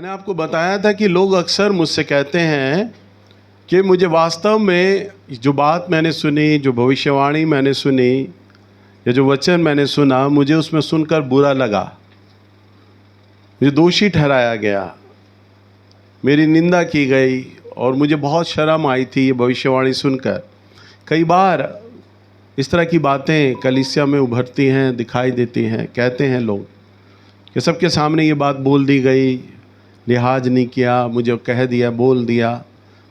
मैंने आपको बताया था कि लोग अक्सर मुझसे कहते हैं कि मुझे वास्तव में जो बात मैंने सुनी, जो भविष्यवाणी मैंने सुनी या जो वचन मैंने सुना, मुझे उसमें सुनकर बुरा लगा, मुझे दोषी ठहराया गया, मेरी निंदा की गई और मुझे बहुत शर्म आई थी ये भविष्यवाणी सुनकर। कई बार इस तरह की बातें कलीसिया में उभरती हैं, दिखाई देती हैं। कहते हैं लोग कि सबके सामने ये बात बोल दी गई, लिहाज नहीं किया, मुझे कह दिया, बोल दिया।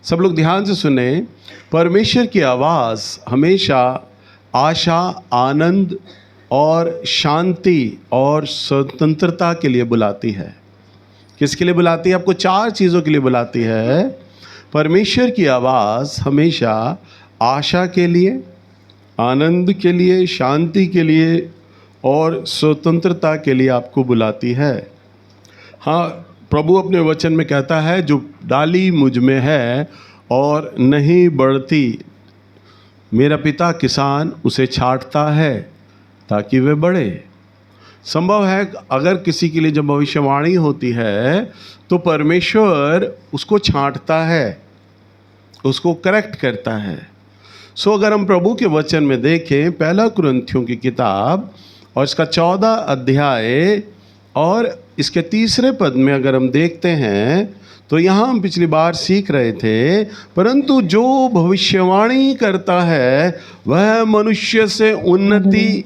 सब लोग ध्यान से सुने। परमेश्वर की आवाज़ हमेशा आशा, आनंद और शांति और स्वतंत्रता के लिए बुलाती है। किसके लिए बुलाती है? आपको 4 चीज़ों के लिए बुलाती है। परमेश्वर की आवाज़ हमेशा आशा के लिए, आनंद के लिए, शांति के लिए और स्वतंत्रता के लिए आपको बुलाती है। हाँ, प्रभु अपने वचन में कहता है, जो डाली मुझ में है और नहीं बढ़ती, मेरा पिता किसान उसे छांटता है ताकि वे बढ़े। संभव है अगर किसी के लिए जब भविष्यवाणी होती है तो परमेश्वर उसको छांटता है, उसको करेक्ट करता है। सो अगर हम प्रभु के वचन में देखें, 1 कुरिन्थियों की किताब और इसका 14 अध्याय और इसके 3 पद में अगर हम देखते हैं तो यहाँ हम पिछली बार सीख रहे थे, परंतु जो भविष्यवाणी करता है वह मनुष्य से उन्नति,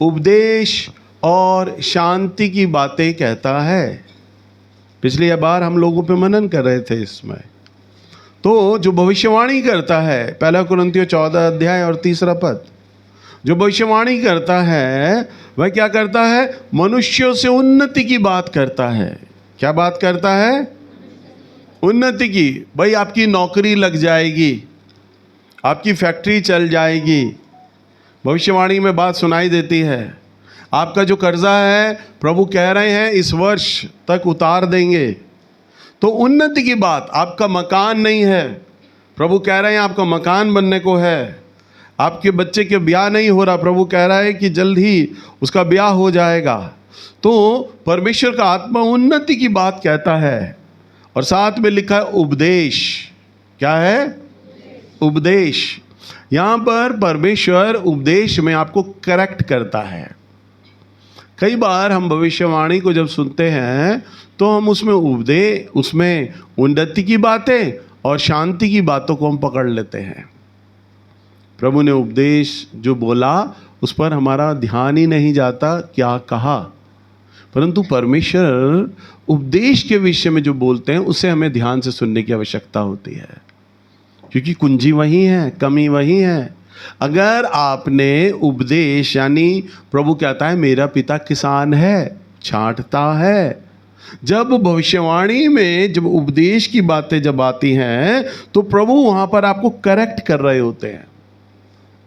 उपदेश और शांति की बातें कहता है। पिछली बार हम लोगों पे मनन कर रहे थे इसमें। तो जो भविष्यवाणी करता है, 1 कुरिन्थियों 14 अध्याय और 3 पद, जो भविष्यवाणी करता है वह क्या करता है? मनुष्यों से उन्नति की बात करता है। क्या बात करता है? उन्नति की। भाई, आपकी नौकरी लग जाएगी, आपकी फैक्ट्री चल जाएगी, भविष्यवाणी में बात सुनाई देती है। आपका जो कर्जा है प्रभु कह रहे हैं इस वर्ष तक उतार देंगे, तो उन्नति की बात। आपका मकान नहीं है, प्रभु कह रहे हैं आपका मकान बनने को है। आपके बच्चे के ब्याह नहीं हो रहा, प्रभु कह रहा है कि जल्द ही उसका ब्याह हो जाएगा। तो परमेश्वर का आत्मा उन्नति की बात कहता है। और साथ में लिखा है उपदेश। क्या है? उपदेश। यहाँ पर परमेश्वर उपदेश में आपको करेक्ट करता है। कई बार हम भविष्यवाणी को जब सुनते हैं तो हम उसमें उसमें उन्नति की बातें और शांति की बातों को हम पकड़ लेते हैं। प्रभु ने उपदेश जो बोला उस पर हमारा ध्यान ही नहीं जाता क्या कहा, परंतु परमेश्वर उपदेश के विषय में जो बोलते हैं उसे हमें ध्यान से सुनने की आवश्यकता होती है, क्योंकि कुंजी वही है, कमी वही है। अगर आपने उपदेश, यानी प्रभु कहता है मेरा पिता किसान है, छांटता है। जब भविष्यवाणी में जब उपदेश की बातें जब आती हैं तो प्रभु वहां पर आपको करेक्ट कर रहे होते हैं,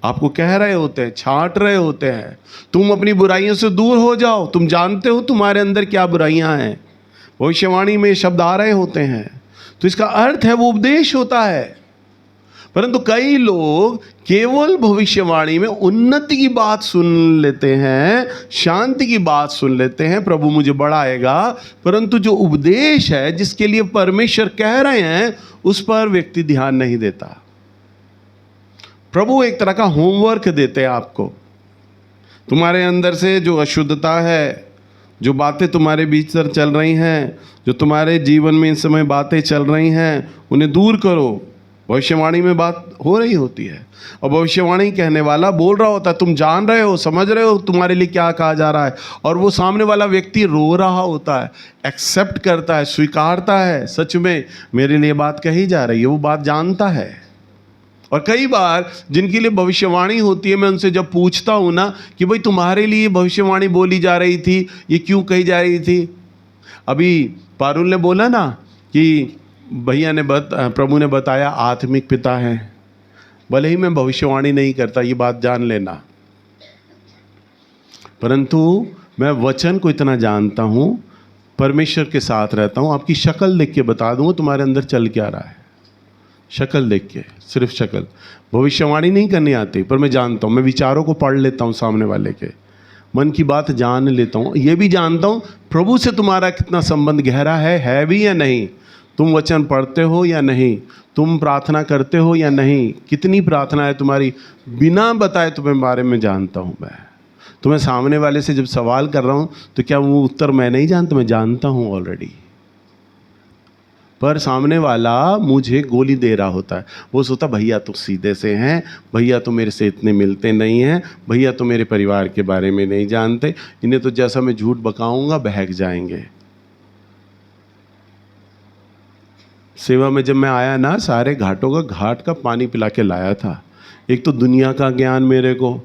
आपको कह रहे होते हैं, छांट रहे होते हैं, तुम अपनी बुराइयों से दूर हो जाओ, तुम जानते हो तुम्हारे अंदर क्या बुराइयां हैं। भविष्यवाणी में शब्द आ रहे होते हैं तो इसका अर्थ है वो उपदेश होता है। परंतु कई लोग केवल भविष्यवाणी में उन्नति की बात सुन लेते हैं, शांति की बात सुन लेते हैं, प्रभु मुझे बढ़ाएगा, परंतु जो उपदेश है जिसके लिए परमेश्वर कह रहे हैं उस पर व्यक्ति ध्यान नहीं देता। प्रभु एक तरह का होमवर्क देते हैं आपको। तुम्हारे अंदर से जो अशुद्धता है, जो बातें तुम्हारे भीतर चल रही हैं, जो तुम्हारे जीवन में इस समय बातें चल रही हैं, उन्हें दूर करो। भविष्यवाणी में बात हो रही होती है और भविष्यवाणी कहने वाला बोल रहा होता है, तुम जान रहे हो, समझ रहे हो तुम्हारे लिए क्या कहा जा रहा है, और वो सामने वाला व्यक्ति रो रहा होता है, एक्सेप्ट करता है, स्वीकारता है, सच में मेरे लिए बात कही जा रही है, वो बात जानता है। और कई बार जिनके लिए भविष्यवाणी होती है, मैं उनसे जब पूछता हूँ ना कि भाई तुम्हारे लिए भविष्यवाणी बोली जा रही थी, ये क्यों कही जा रही थी? अभी पारुल ने बोला ना कि भैया ने प्रभु ने बताया आत्मिक पिता है। भले ही मैं भविष्यवाणी नहीं करता, ये बात जान लेना, परंतु मैं वचन को इतना जानता हूँ, परमेश्वर के साथ रहता हूँ। आपकी शक्ल देख के बता दूँगा तुम्हारे अंदर चल क्या रहा है। शक्ल देख के, सिर्फ शक्ल। भविष्यवाणी नहीं करनी आती, पर मैं जानता हूँ, मैं विचारों को पढ़ लेता हूँ सामने वाले के। मन की बात जान लेता हूँ, ये भी जानता हूँ प्रभु से तुम्हारा कितना संबंध गहरा है भी या नहीं, तुम वचन पढ़ते हो या नहीं, तुम प्रार्थना करते हो या नहीं, कितनी प्रार्थना है तुम्हारी, बिना बताए तुम्हें बारे में जानता हूँ मैं। तुम्हें सामने वाले से जब सवाल कर रहा हूँ तो क्या वो उत्तर मैं नहीं जानता, मैं जानता हूँ ऑलरेडी, पर सामने वाला मुझे गोली दे रहा होता है। वो सोचता भैया तो सीधे से हैं, भैया तो मेरे से इतने मिलते नहीं हैं, भैया तो मेरे परिवार के बारे में नहीं जानते, इन्हें तो जैसा मैं झूठ बकाऊंगा बहक जाएंगे। सेवा में जब मैं आया ना, सारे घाटों का घाट का पानी पिला के लाया था। एक तो दुनिया का ज्ञान मेरे को,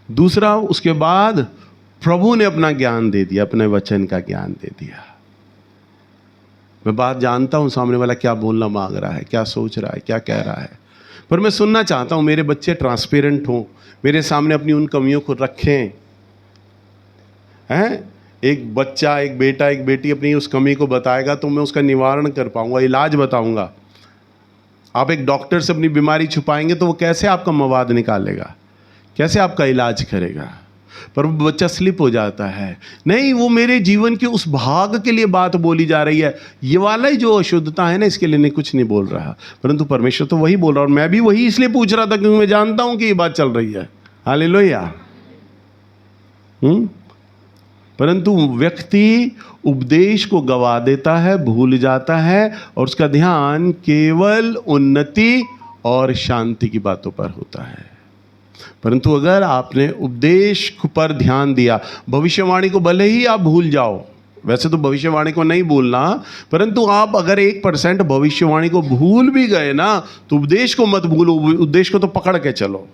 दूसरा उसके बाद प्रभु ने अपना ज्ञान दे दिया, अपने वचन का ज्ञान दे दिया। मैं बात जानता हूँ सामने वाला क्या बोलना मांग रहा है, क्या सोच रहा है, क्या कह रहा है, पर मैं सुनना चाहता हूँ। मेरे बच्चे ट्रांसपेरेंट हों, मेरे सामने अपनी उन कमियों को रखें। हैं, एक बच्चा, एक बेटा, एक बेटी अपनी उस कमी को बताएगा तो मैं उसका निवारण कर पाऊंगा, इलाज बताऊंगा। आप एक डॉक्टर से अपनी बीमारी छुपाएंगे तो वो कैसे आपका मवाद निकालेगा, कैसे आपका इलाज करेगा। पर वो बच्चा स्लिप हो जाता है, नहीं वो मेरे जीवन के उस भाग के लिए बात बोली जा रही है, ये वाला ही जो अशुद्धता है ना, इसके लिए नहीं, कुछ नहीं बोल रहा, परंतु परमेश्वर तो वही बोल रहा, और मैं भी वही इसलिए पूछ रहा था क्योंकि मैं जानता हूं कि ये बात चल रही है। हालेलुया। परंतु व्यक्ति उपदेश को गवा देता है, भूल जाता है, और उसका ध्यान केवल उन्नति और शांति की बातों पर होता है। परंतु अगर आपने उपदेश पर ध्यान दिया, भविष्यवाणी को भले ही आप भूल जाओ, वैसे तो भविष्यवाणी को नहीं भूलना, परंतु आप अगर 1% भविष्यवाणी को भूल भी गए ना, तो उपदेश को मत भूलो, उपदेश को तो पकड़ के चलो।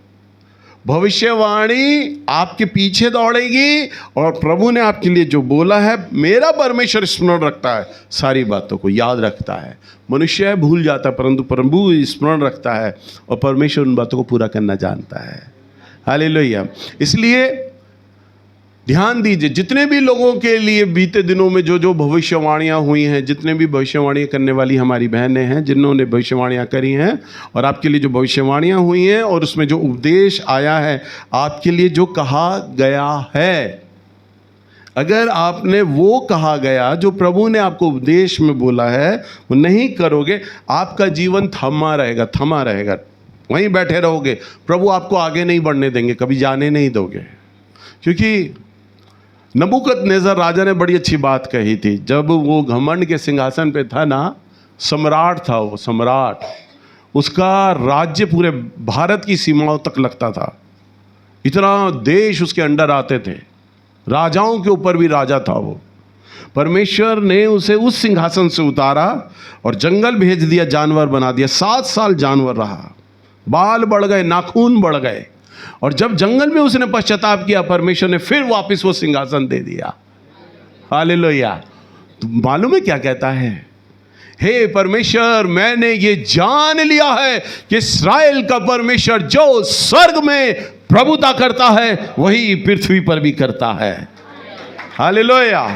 भविष्यवाणी आपके पीछे दौड़ेगी, और प्रभु ने आपके लिए जो बोला है, मेरा परमेश्वर स्मरण रखता है, सारी बातों को याद रखता है। मनुष्य भूल जाता है, परंतु प्रभु स्मरण रखता है, और परमेश्वर उन बातों को पूरा करना जानता है। हालेलुया। इसलिए ध्यान दीजिए, जितने भी लोगों के लिए बीते दिनों में जो जो भविष्यवाणियाँ हुई हैं, जितने भी भविष्यवाणियाँ करने वाली हमारी बहनें हैं जिन्होंने भविष्यवाणियाँ करी हैं, और आपके लिए जो भविष्यवाणियाँ हुई हैं और उसमें जो उपदेश आया है, आपके लिए जो कहा गया है, अगर आपने वो कहा गया जो प्रभु ने आपको उपदेश में बोला है वो नहीं करोगे, आपका जीवन थमा रहेगा, वहीं बैठे रहोगे। प्रभु आपको आगे नहीं बढ़ने देंगे, कभी जाने नहीं दोगे। क्योंकि नबूकदनेस्सर राजा ने बड़ी अच्छी बात कही थी, जब वो घमंड के सिंहासन पे था ना, सम्राट था वो, सम्राट, उसका राज्य पूरे भारत की सीमाओं तक लगता था, इतना देश उसके अंडर आते थे, राजाओं के ऊपर भी राजा था वो। परमेश्वर ने उसे उस सिंहासन से उतारा और जंगल भेज दिया, जानवर बना दिया। 7 साल जानवर रहा, बाल बढ़ गए, नाखून बढ़ गए, और जब जंगल में उसने पश्चाताप किया, परमेश्वर ने फिर वापस वो सिंहासन दे दिया। हालेलुया। तो मालूम है क्या कहता है? हे परमेश्वर, मैंने ये जान लिया है कि इस्राएल का परमेश्वर जो स्वर्ग में प्रभुता करता है वही पृथ्वी पर भी करता है। हालेलुया।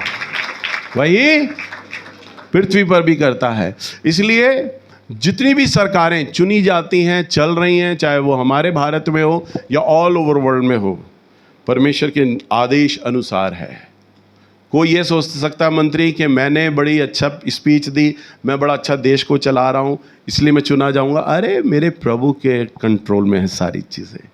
वही पृथ्वी पर भी करता है। इसलिए जितनी भी सरकारें चुनी जाती हैं, चल रही हैं, चाहे वो हमारे भारत में हो या ऑल ओवर वर्ल्ड में हो, परमेश्वर के आदेश अनुसार है। कोई ये सोच सकता है मंत्री कि मैंने बड़ी अच्छा स्पीच दी, मैं बड़ा अच्छा देश को चला रहा हूँ, इसलिए मैं चुना जाऊँगा। अरे मेरे प्रभु के कंट्रोल में है सारी चीज़ें।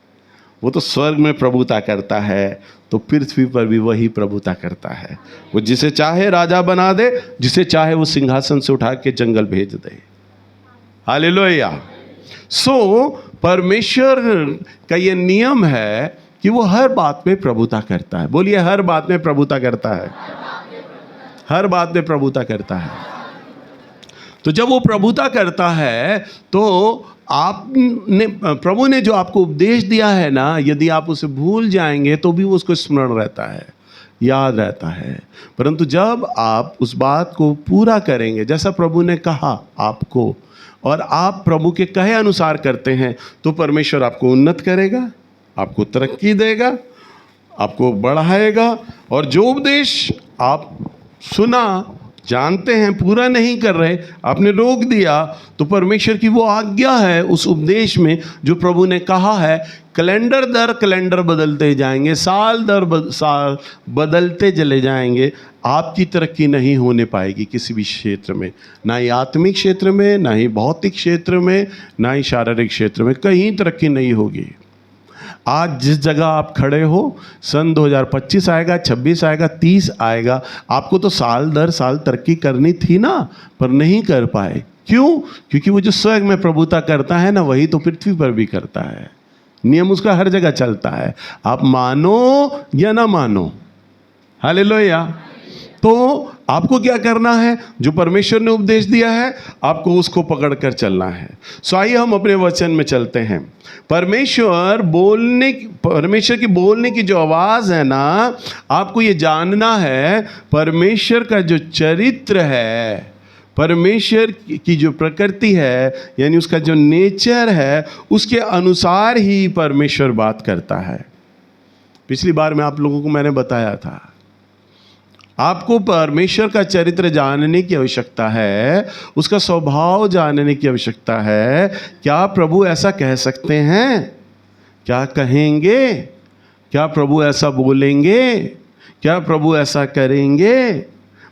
वो तो स्वर्ग में प्रभुता करता है, तो पृथ्वी पर भी वही प्रभुता करता है। वो जिसे चाहे राजा बना दे, जिसे चाहे वो सिंहासन से उठा के जंगल भेज दे। हालेलुया। सो परमेश्वर का ये नियम है कि वो हर बात में प्रभुता करता है। बोलिए, हर बात में प्रभुता करता है। हर बात में प्रभुता करता है। तो जब वो प्रभुता करता है तो आपने, प्रभु ने जो आपको उपदेश दिया है ना, यदि आप उसे भूल जाएंगे तो भी उसको स्मरण रहता है, याद रहता है। परंतु जब आप उस बात को पूरा करेंगे जैसा प्रभु ने कहा आपको, और आप प्रभु के कहे अनुसार करते हैं, तो परमेश्वर आपको उन्नत करेगा, आपको तरक्की देगा, आपको बढ़ाएगा। और जो उपदेश आप सुना जानते हैं, पूरा नहीं कर रहे, आपने रोक दिया, तो परमेश्वर की वो आज्ञा है उस उपदेश में जो प्रभु ने कहा है, कैलेंडर दर कैलेंडर बदलते जाएंगे, साल दर साल बदलते चले जाएंगे, आपकी तरक्की नहीं होने पाएगी किसी भी क्षेत्र में, ना ही आत्मिक क्षेत्र में, ना ही भौतिक क्षेत्र में, ना ही शारीरिक क्षेत्र में, कहीं तरक्की नहीं होगी। आज जिस जगह आप खड़े हो, सन 2025 आएगा, 26 आएगा, 30 आएगा, आपको तो साल दर साल तरक्की करनी थी ना, पर नहीं कर पाए। क्यों? क्योंकि वो जो स्वर्ग में प्रभुता करता है ना, वही तो पृथ्वी पर भी करता है। नियम उसका हर जगह चलता है, आप मानो या ना मानो। हालेलुया। तो आपको क्या करना है? जो परमेश्वर ने उपदेश दिया है, आपको उसको पकड़ कर चलना है। सो आइए हम अपने वचन में चलते हैं। परमेश्वर की बोलने की जो आवाज़ है ना, आपको ये जानना है, परमेश्वर का जो चरित्र है, परमेश्वर की जो प्रकृति है, यानी उसका जो नेचर है, उसके अनुसार ही परमेश्वर बात करता है। पिछली बार मैं आप लोगों को मैंने बताया था, आपको परमेश्वर का चरित्र जानने की आवश्यकता है, उसका स्वभाव जानने की आवश्यकता है। क्या प्रभु ऐसा कह सकते हैं? क्या कहेंगे? क्या प्रभु ऐसा बोलेंगे? क्या प्रभु ऐसा करेंगे?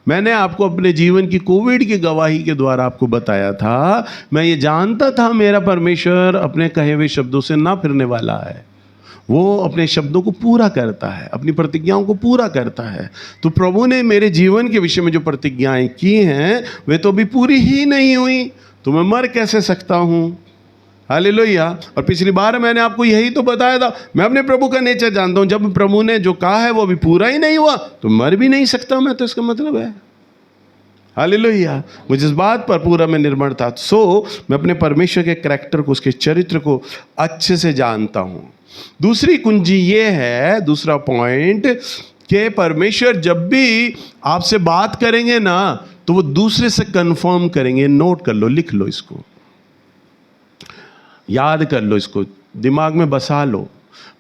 मैंने आपको अपने जीवन की कोविड की गवाही के द्वारा आपको बताया था, मैं ये जानता था मेरा परमेश्वर अपने कहे हुए शब्दों से ना फिरने वाला है, वो अपने शब्दों को पूरा करता है, अपनी प्रतिज्ञाओं को पूरा करता है। तो प्रभु ने मेरे जीवन के विषय में जो प्रतिज्ञाएं की हैं, वे तो अभी पूरी ही नहीं हुई, तो मैं मर कैसे सकता हूँ? हालेलुया। और पिछली बार मैंने आपको यही तो बताया था, मैं अपने प्रभु का नेचर जानता हूँ, जब प्रभु ने जो कहा है वो अभी पूरा ही नहीं हुआ, तो मर भी नहीं सकता मैं, तो इसका मतलब है। हालेलुया। मुझे इस बात पर पूरा मैं निर्भर था। मैं अपने परमेश्वर के करैक्टर को, उसके चरित्र को अच्छे से जानता हूँ। दूसरी कुंजी ये है, दूसरा पॉइंट, कि परमेश्वर जब भी आपसे बात करेंगे ना, तो वो दूसरे से कंफर्म करेंगे। नोट कर लो, लिख लो, इसको याद कर लो, इसको दिमाग में बसा लो।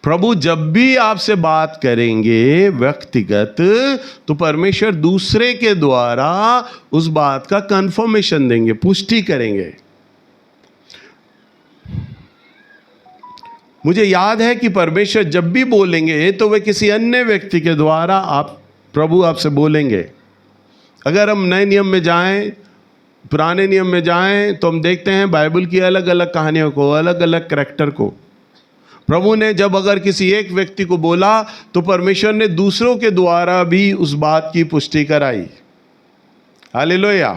प्रभु जब भी आपसे बात करेंगे व्यक्तिगत, तो परमेश्वर दूसरे के द्वारा उस बात का कंफर्मेशन देंगे, पुष्टि करेंगे। मुझे याद है कि परमेश्वर जब भी बोलेंगे तो वे किसी अन्य व्यक्ति के द्वारा प्रभु आपसे बोलेंगे। अगर हम नए नियम में जाएं, पुराने नियम में जाएं, तो हम देखते हैं बाइबल की अलग अलग कहानियों को, अलग अलग करैक्टर को, प्रभु ने जब अगर किसी एक व्यक्ति को बोला, तो परमेश्वर ने दूसरों के द्वारा भी उस बात की पुष्टि कराई। हालेलुया।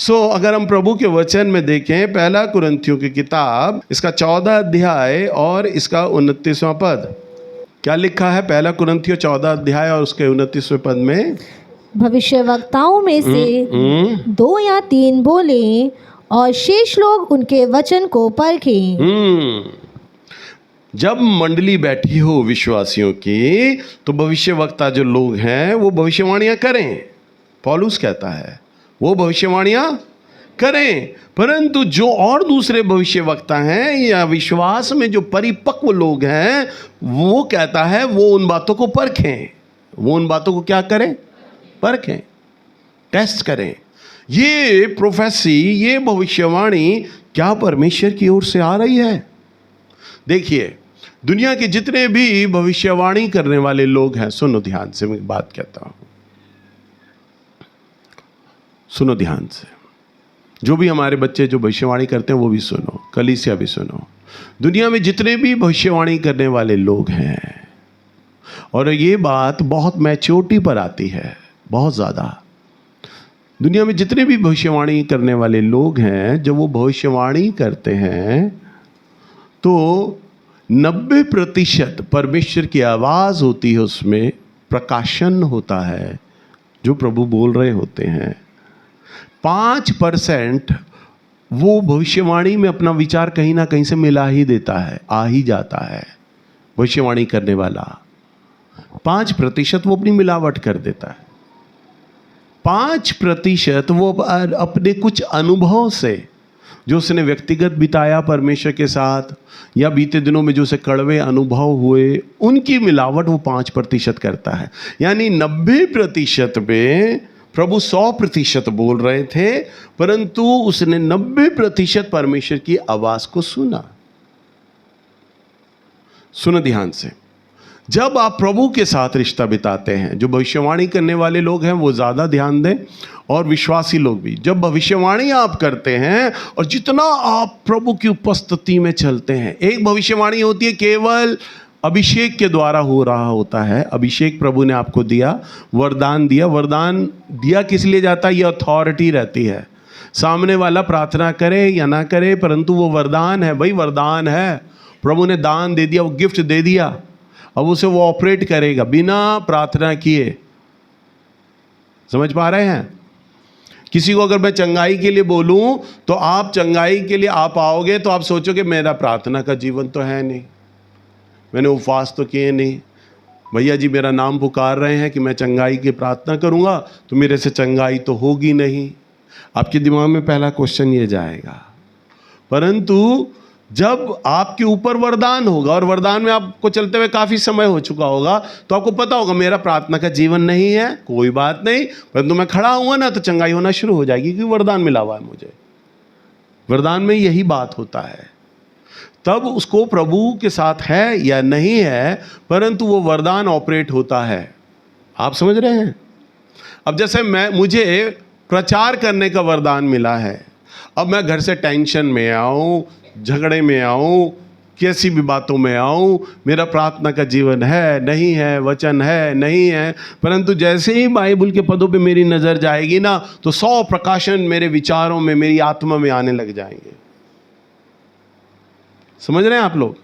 अगर हम प्रभु के वचन में देखें, पहला कुरिन्थियों की किताब, इसका 14 अध्याय और इसका 29वां पद, क्या लिखा है? पहला कुरिन्थियों 14 अध्याय और उसके 29वें पद में, भविष्यवक्ताओं में से 2 या 3 बोले और शेष लोग उनके वचन को परखें। जब मंडली बैठी हो विश्वासियों की, तो भविष्यवक्ता जो लोग हैं वो भविष्यवाणियां करें। पौलुस कहता है वो भविष्यवाणियां करें, परंतु जो और दूसरे भविष्यवक्ता हैं या विश्वास में जो परिपक्व लोग हैं, वो कहता है वो उन बातों को परखें। वो उन बातों को क्या करें? परखें, टेस्ट करें। ये प्रोफेसी, ये भविष्यवाणी क्या परमेश्वर की ओर से आ रही है? देखिए, दुनिया के जितने भी भविष्यवाणी करने वाले लोग हैं, सुनो ध्यान से, मैं बात कहता हूं, सुनो ध्यान से। जो भी हमारे बच्चे जो भविष्यवाणी करते हैं वो भी सुनो, कलीसिया भी सुनो। दुनिया में जितने भी भविष्यवाणी करने वाले लोग हैं, और ये बात बहुत मैच्योरिटी पर आती है, बहुत ज़्यादा। दुनिया में जितने भी भविष्यवाणी करने वाले लोग हैं, जब वो भविष्यवाणी करते हैं, तो 90% परमेश्वर की आवाज़ होती है, उसमें प्रकाशन होता है जो प्रभु बोल रहे होते हैं। 5% वो भविष्यवाणी में अपना विचार कहीं ना कहीं से मिला ही देता है, आ ही जाता है। भविष्यवाणी करने वाला 5% वो अपनी मिलावट कर देता है। 5% वो अपने कुछ अनुभव से, जो उसने व्यक्तिगत बिताया परमेश्वर के साथ, या बीते दिनों में जो उसे कड़वे अनुभव हुए, उनकी मिलावट वो 5% करता है। यानी 90% में प्रभु 100% बोल रहे थे, परंतु उसने 90% परमेश्वर की आवाज को सुना। सुनो ध्यान से, जब आप प्रभु के साथ रिश्ता बिताते हैं, जो भविष्यवाणी करने वाले लोग हैं वो ज़्यादा ध्यान दें, और विश्वासी लोग भी, जब भविष्यवाणी आप करते हैं और जितना आप प्रभु की उपस्थिति में चलते हैं, एक भविष्यवाणी होती है केवल अभिषेक के द्वारा हो रहा होता है। अभिषेक प्रभु ने आपको दिया, वरदान दिया। वरदान दिया किस लिए जाता है? ये अथॉरिटी रहती है। सामने वाला प्रार्थना करे या ना करे, परंतु वो वरदान है भाई, वरदान है। प्रभु ने दान दे दिया, वो गिफ्ट दे दिया, अब उसे वो ऑपरेट करेगा बिना प्रार्थना किए। समझ पा रहे हैं? किसी को अगर मैं चंगाई के लिए बोलूं तो आप चंगाई के लिए आप आओगे तो आप सोचोगे मेरा प्रार्थना का जीवन तो है नहीं, मैंने उपवास तो किए नहीं, भैया जी मेरा नाम पुकार रहे हैं कि मैं चंगाई की प्रार्थना करूंगा तो मेरे से चंगाई तो होगी नहीं। आपके दिमाग में पहला क्वेश्चन ये जाएगा। परंतु जब आपके ऊपर वरदान होगा और वरदान में आपको चलते हुए काफ़ी समय हो चुका होगा, तो आपको पता होगा मेरा प्रार्थना का जीवन नहीं है, कोई बात नहीं, परंतु मैं खड़ा हुआ ना तो चंगाई होना शुरू हो जाएगी, क्योंकि वरदान मिला हुआ है मुझे। वरदान में यही बात होता है। तब उसको प्रभु के साथ है या नहीं है, परंतु वो वरदान ऑपरेट होता है। आप समझ रहे हैं? अब जैसे मुझे प्रचार करने का वरदान मिला है, अब मैं घर से टेंशन में आऊं, झगड़े में आऊं, कैसी भी बातों में आऊं, मेरा प्रार्थना का जीवन है नहीं है, वचन है नहीं है, परंतु जैसे ही बाइबल के पदों पे मेरी नज़र जाएगी ना तो 100 प्रकाशन मेरे विचारों में, मेरी आत्मा में आने लग जाएंगे। समझ रहे हैं आप लोग?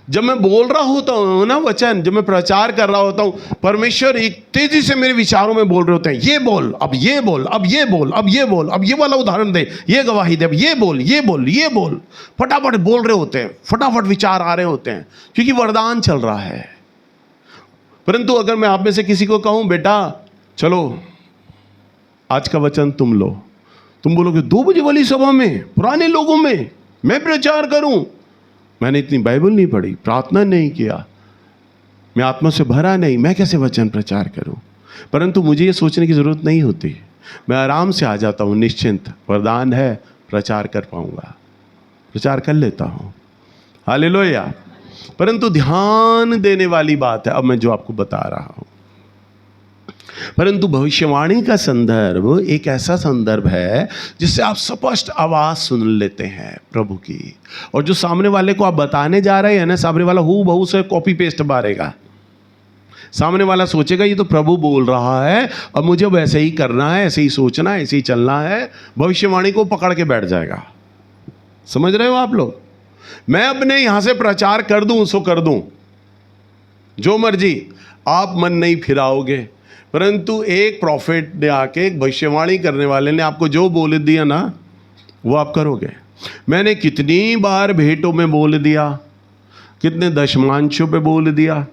जब मैं बोल रहा होता हूँ ना वचन, जब मैं प्रचार कर रहा होता हूँ, परमेश्वर एक तेजी से मेरे विचारों में बोल रहे होते हैं, ये बोल, अब ये बोल, अब ये बोल, अब ये बोल, अब ये वाला उदाहरण दे, ये गवाही दे, अब ये बोल, ये बोल, ये बोल, फटाफट बोल रहे होते हैं, फटाफट विचार आ रहे होते हैं, क्योंकि वरदान चल रहा है। परंतु अगर मैं आप में से किसी को कहूँ बेटा चलो आज का वचन तुम लो, तुम बोलोगे 2 बजे वाली सभा में पुराने लोगों में मैं प्रचार करूं, मैंने इतनी बाइबल नहीं पढ़ी, प्रार्थना नहीं किया, मैं आत्मा से भरा नहीं, मैं कैसे वचन प्रचार करूं? परंतु मुझे ये सोचने की ज़रूरत नहीं होती, मैं आराम से आ जाता हूं, निश्चिंत, वरदान है, प्रचार कर पाऊंगा, प्रचार कर लेता हूं। हालेलुया। परंतु ध्यान देने वाली बात है अब मैं जो आपको बता रहा हूं। परंतु भविष्यवाणी का संदर्भ एक ऐसा संदर्भ है जिससे आप स्पष्ट आवाज़ सुन लेते हैं प्रभु की, और जो सामने वाले को आप बताने जा रहे हैं ना, सामने वाला हूँ बहू से कॉपी पेस्ट मारेगा। सामने वाला सोचेगा ये तो प्रभु बोल रहा है, अब मुझे अब ऐसे ही करना है, ऐसे ही सोचना है, ऐसे ही चलना है, भविष्यवाणी को पकड़ के बैठ जाएगा। समझ रहे हो आप लोग? मैं अपने यहाँ से प्रचार कर दूँ सो कर दूँ, जो मर्जी, आप मन नहीं फिराओगे। परंतु एक प्रॉफिट ने आके, एक भविष्यवाणी करने वाले ने आपको जो बोल दिया ना वो आप करोगे। मैंने कितनी बार भेंटों में बोल दिया, कितने दशमांशों पे बोल दिया,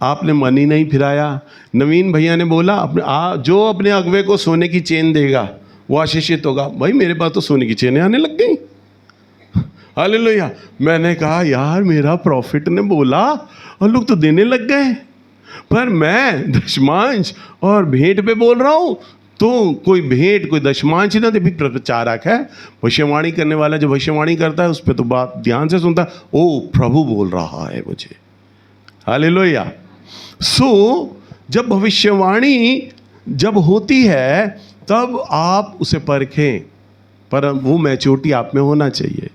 आपने मन ही नहीं फिराया। नवीन भैया ने बोला जो अपने अगवे को सोने की चेन देगा वो आशीषित होगा। भाई मेरे पास तो सोने की चेनें आने लग गई। हालेलुया। मैंने कहा यार मेरा प्रॉफिट ने बोला और लोग तो देने लग गए, पर मैं दशमांश और भेंट पे बोल रहा हूँ, तो कोई भेंट कोई दशमांश ही ना दे। भी प्रचारक है, भविष्यवाणी करने वाला जो भविष्यवाणी करता है उस पर तो बात ध्यान से सुनता है, ओ प्रभु बोल रहा है मुझे। हालेलुया। सो जब भविष्यवाणी जब होती है तब आप उसे परखें, पर वो मैच्योरिटी आप में होना चाहिए।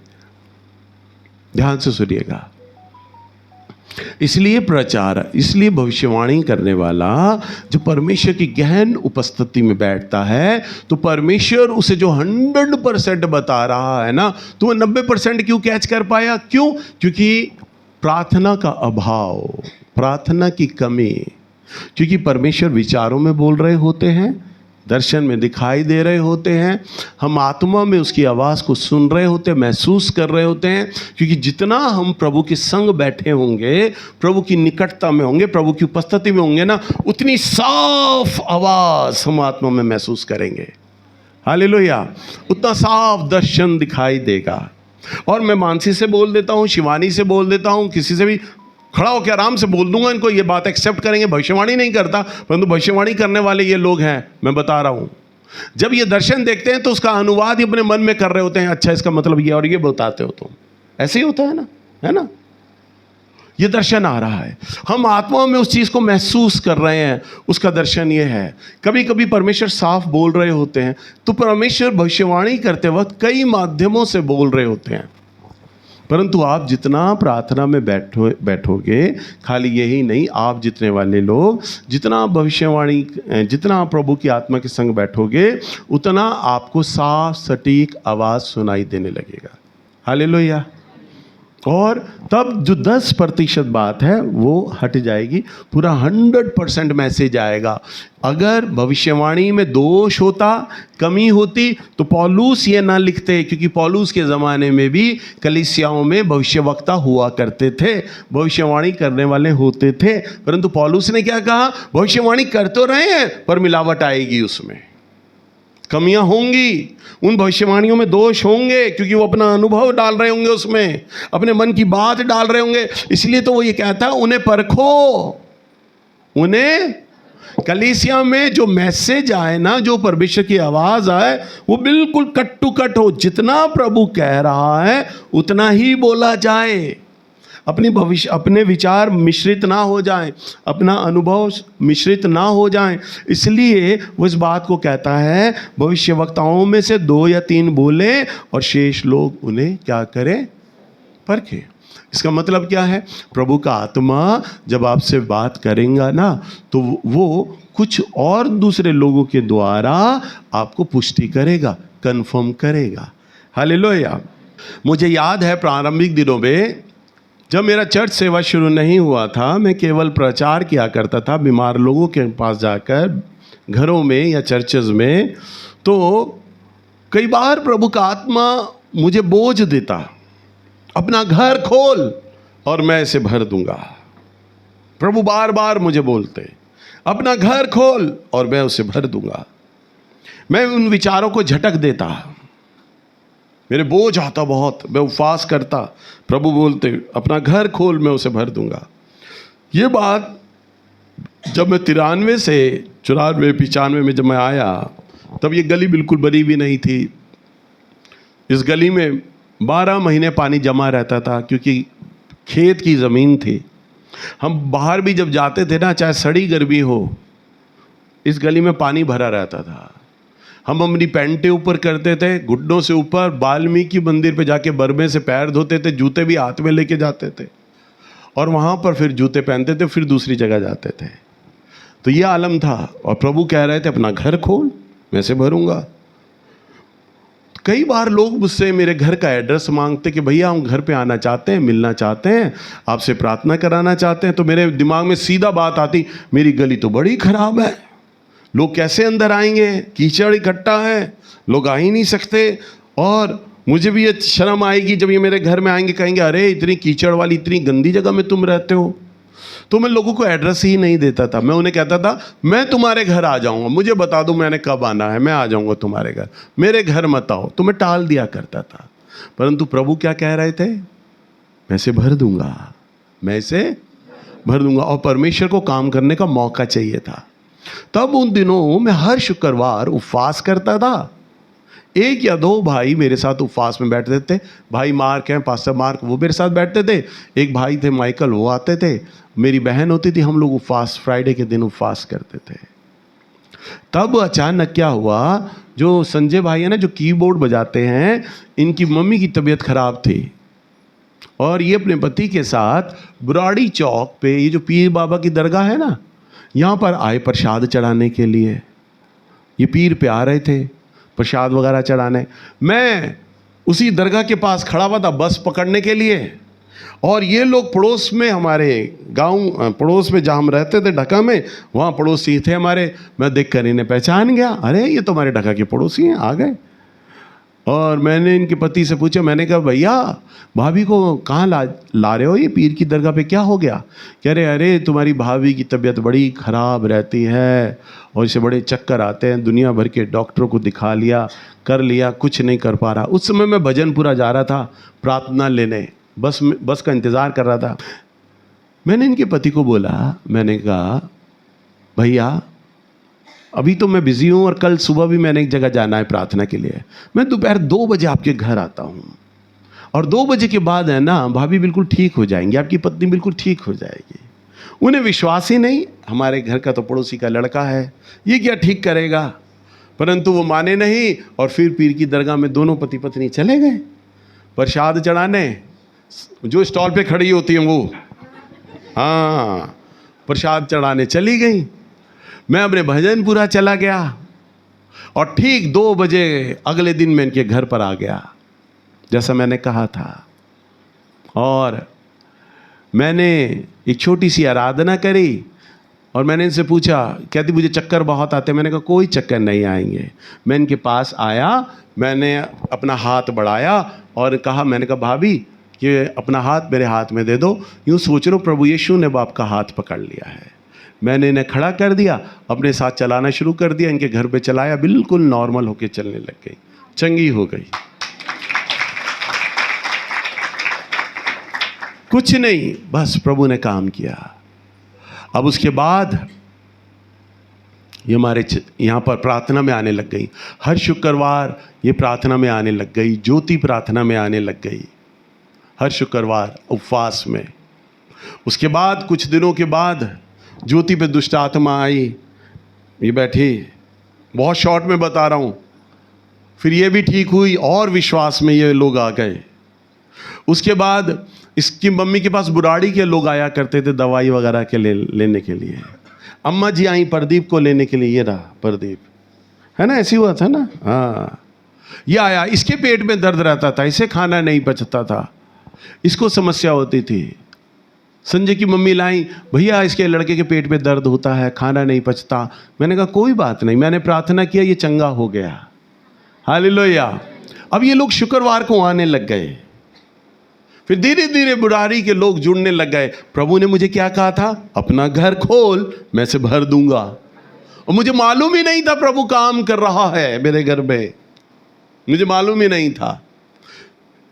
ध्यान से सुनिएगा। इसलिए इसलिए भविष्यवाणी करने वाला जो परमेश्वर की गहन उपस्थिति में बैठता है, तो परमेश्वर उसे जो 100% बता रहा है ना, तो वो 90% क्यों कैच कर पाया? क्यों? क्योंकि प्रार्थना का अभाव, प्रार्थना की कमी, क्योंकि परमेश्वर विचारों में बोल रहे होते हैं, दर्शन में दिखाई दे रहे होते हैं, हम आत्मा में उसकी आवाज़ को सुन रहे होते हैं, महसूस कर रहे होते हैं। क्योंकि जितना हम प्रभु के संग बैठे होंगे, प्रभु की निकटता में होंगे, प्रभु की उपस्थिति में होंगे ना, उतनी साफ आवाज़ हम आत्मा में महसूस करेंगे। हालेलुया। उतना साफ दर्शन दिखाई देगा। और मैं मानसी से बोल देता हूँ, शिवानी से बोल देता हूँ, किसी से भी, खड़ा होकर आराम से बोल दूंगा इनको, ये बात एक्सेप्ट करेंगे। भविष्यवाणी नहीं करता, परंतु भविष्यवाणी करने वाले ये लोग हैं, मैं बता रहा हूं। जब ये दर्शन देखते हैं तो उसका अनुवाद ही अपने मन में कर रहे होते हैं, अच्छा इसका मतलब ये, और ये बताते हो तुम। ऐसे ही होता है ना, है ना। ये दर्शन आ रहा है, हम आत्मा में उस चीज को महसूस कर रहे हैं, उसका दर्शन ये है। कभी कभी परमेश्वर साफ बोल रहे होते हैं, तो परमेश्वर भविष्यवाणी करते वक्त कई माध्यमों से बोल रहे होते हैं। परंतु आप जितना प्रार्थना में बैठोगे, खाली यही नहीं, आप जितने वाले लोग जितना भविष्यवाणी, जितना प्रभु की आत्मा के संग बैठोगे, उतना आपको साफ सटीक आवाज़ सुनाई देने लगेगा। हालेलुया। और तब जो 10% बात है वो हट जाएगी, पूरा 100% मैसेज आएगा। अगर भविष्यवाणी में दोष होता, कमी होती, तो पौलुस ये ना लिखते, क्योंकि पौलुस के ज़माने में भी कलीसियाओं में भविष्यवक्ता हुआ करते थे, भविष्यवाणी करने वाले होते थे। परंतु पौलुस ने क्या कहा, भविष्यवाणी कर तो रहे हैं पर मिलावट आएगी, उसमें कमियां होंगी, उन भविष्यवाणियों में दोष होंगे, क्योंकि वो अपना अनुभव डाल रहे होंगे, उसमें अपने मन की बात डाल रहे होंगे। इसलिए तो वो ये कहता है, उन्हें परखो। उन्हें कलीसिया में जो मैसेज आए ना, जो परमेश्वर की आवाज आए, वो बिल्कुल कट टू कट हो। जितना प्रभु कह रहा है उतना ही बोला जाए। अपने विचार मिश्रित ना हो जाएं, अपना अनुभव मिश्रित ना हो जाएं। इसलिए वो इस बात को कहता है, भविष्यवक्ताओं में से 2 या 3 बोले और शेष लोग उन्हें क्या करें, परखे। इसका मतलब क्या है, प्रभु का आत्मा जब आपसे बात करेगा ना, तो वो कुछ और दूसरे लोगों के द्वारा आपको पुष्टि करेगा, कन्फर्म करेगा। हालेलुया। मुझे याद है प्रारंभिक दिनों में जब मेरा चर्च सेवा शुरू नहीं हुआ था, मैं केवल प्रचार किया करता था, बीमार लोगों के पास जाकर, घरों में या चर्चेज में। तो कई बार प्रभु का आत्मा मुझे बोझ देता, अपना घर खोल और मैं इसे भर दूंगा। प्रभु बार बार मुझे बोलते, अपना घर खोल और मैं उसे भर दूंगा। मैं उन विचारों को झटक देता, मेरे बोझ आता बहुत, मैं उपवास करता, प्रभु बोलते अपना घर खोल, मैं उसे भर दूंगा। ये बात जब मैं 93 से 94 95 में जब मैं आया, तब ये गली बिल्कुल बनी भी नहीं थी। इस गली में 12 महीने पानी जमा रहता था, क्योंकि खेत की ज़मीन थी। हम बाहर भी जब जाते थे ना, चाहे सड़ी गर्मी हो, इस गली में पानी भरा रहता था। हम अपनी पैंटें ऊपर करते थे, घुटनों से ऊपर, वाल्मीकि मंदिर पे जाके बरमे से पैर धोते थे, जूते भी हाथ में लेके जाते थे, और वहाँ पर फिर जूते पहनते थे, फिर दूसरी जगह जाते थे। तो ये आलम था, और प्रभु कह रहे थे अपना घर खोल, मैं इसे भरूंगा। कई बार लोग मुझसे मेरे घर का एड्रेस मांगते कि भैया हम घर पे आना चाहते हैं, मिलना चाहते हैं, आपसे प्रार्थना कराना चाहते हैं। तो मेरे दिमाग में सीधा बात आती, मेरी गली तो बड़ी खराब है, लोग कैसे अंदर आएंगे, कीचड़ इकट्ठा है, लोग आ ही नहीं सकते। और मुझे भी ये शर्म आएगी जब ये मेरे घर में आएंगे, कहेंगे अरे इतनी कीचड़ वाली, इतनी गंदी जगह में तुम रहते हो। तो मैं लोगों को एड्रेस ही नहीं देता था। मैं उन्हें कहता था मैं तुम्हारे घर आ जाऊंगा, मुझे बता दो मैंने कब आना है, मैं आ जाऊंगा तुम्हारे घर, मेरे घर मत आओ। तो मैं टाल दिया करता था। परंतु प्रभु क्या कह रहे थे, मैं इसे भर दूंगा, मैं इसे भर दूंगा। और परमेश्वर को काम करने का मौका चाहिए था। तब उन दिनों मैं हर शुक्रवार उपवास करता था। 1 या 2 भाई मेरे साथ उपवास में बैठते थे। भाई मार्क हैं, पास्टर मार्क, वो मेरे साथ बैठते थे। एक भाई थे माइकल, वो आते थे। मेरी बहन होती थी, हम लोग उपवास फ्राइडे के दिन उपवास करते थे। तब अचानक क्या हुआ, जो संजय भाई है ना, जो कीबोर्ड बजाते हैं, इनकी मम्मी की तबीयत खराब थी, और ये अपने पति के साथ बुराड़ी चौक पे, ये जो पीर बाबा की दरगाह है ना, यहाँ पर आए प्रसाद चढ़ाने के लिए। ये पीर पे आ रहे थे प्रसाद वगैरह चढ़ाने। मैं उसी दरगाह के पास खड़ा हुआ था बस पकड़ने के लिए, और ये लोग पड़ोस में, हमारे गांव पड़ोस में जहाँ हम रहते थे ढका में, वहाँ पड़ोसी थे हमारे। मैं देखकर इन्हें पहचान गया, अरे ये तो हमारे ढका के पड़ोसी हैं, आ गए। और मैंने इनके पति से पूछा, मैंने कहा भैया भाभी को कहाँ ला रहे हो, ये पीर की दरगाह पे क्या हो गया? कह रहे अरे तुम्हारी भाभी की तबीयत बड़ी ख़राब रहती है और इसे बड़े चक्कर आते हैं, दुनिया भर के डॉक्टरों को दिखा लिया, कर लिया, कुछ नहीं कर पा रहा। उस समय मैं भजनपुरा जा रहा था प्रार्थना लेने, बस का इंतज़ार कर रहा था। मैंने इनके पति को बोला, मैंने कहा भैया अभी तो मैं बिजी हूँ और कल सुबह भी मैंने एक जगह जाना है प्रार्थना के लिए, मैं दोपहर 2 बजे आपके घर आता हूँ और 2 बजे के बाद है ना भाभी बिल्कुल ठीक हो जाएंगी, आपकी पत्नी बिल्कुल ठीक हो जाएगी। उन्हें विश्वास ही नहीं, हमारे घर का तो पड़ोसी का लड़का है, ये क्या ठीक करेगा। परंतु वो माने नहीं और फिर पीर की दरगाह में दोनों पति पत्नी चले गए प्रसाद चढ़ाने। जो स्टॉल पे खड़ी होती हैं वो, हाँ, प्रसाद चढ़ाने चली गई। मैं अपने भजनपुरा चला गया और ठीक 2 बजे अगले दिन मैं इनके घर पर आ गया जैसा मैंने कहा था। और मैंने एक छोटी सी आराधना करी और मैंने इनसे पूछा, कहती मुझे चक्कर बहुत आते। मैंने कहा कोई चक्कर नहीं आएंगे। मैं इनके पास आया, मैंने अपना हाथ बढ़ाया और कहा, मैंने कहा भाभी कि अपना हाथ मेरे हाथ में दे दो। यूँ सोच रहा हूँ प्रभु यीशु ने बाप का हाथ पकड़ लिया है। मैंने इन्हें खड़ा कर दिया, अपने साथ चलाना शुरू कर दिया, इनके घर पे चलाया, बिल्कुल नॉर्मल होके चलने लग गई, चंगी हो गई। कुछ नहीं, बस प्रभु ने काम किया। अब उसके बाद ये हमारे यहाँ पर प्रार्थना में आने लग गई। हर शुक्रवार ये प्रार्थना में आने लग गई, ज्योति प्रार्थना में आने लग गई, हर शुक्रवार उपवास में। उसके बाद कुछ दिनों के बाद ज्योति पे दुष्ट आत्मा आई, ये बैठी, बहुत शॉर्ट में बता रहा हूँ। फिर ये भी ठीक हुई और विश्वास में ये लोग आ गए। उसके बाद इसकी मम्मी के पास बुराड़ी के लोग आया करते थे दवाई वगैरह के लेने के लिए। अम्मा जी आई प्रदीप को लेने के लिए, ये रहा प्रदीप, है ना, ऐसे हुआ था ना, हाँ। ये आया, इसके पेट में दर्द रहता था, इसे खाना नहीं पचता था, इसको समस्या होती थी। संजय की मम्मी लाई, भैया इसके लड़के के पेट में दर्द होता है, खाना नहीं पचता। मैंने कहा कोई बात नहीं, मैंने प्रार्थना किया, ये चंगा हो गया, हालेलुया। अब ये लोग शुक्रवार को आने लग गए। फिर धीरे धीरे बुढ़ारी के लोग जुड़ने लग गए। प्रभु ने मुझे क्या कहा था, अपना घर खोल, मैं से भर दूंगा। और मुझे मालूम ही नहीं था प्रभु काम कर रहा है मेरे घर में, मुझे मालूम ही नहीं था।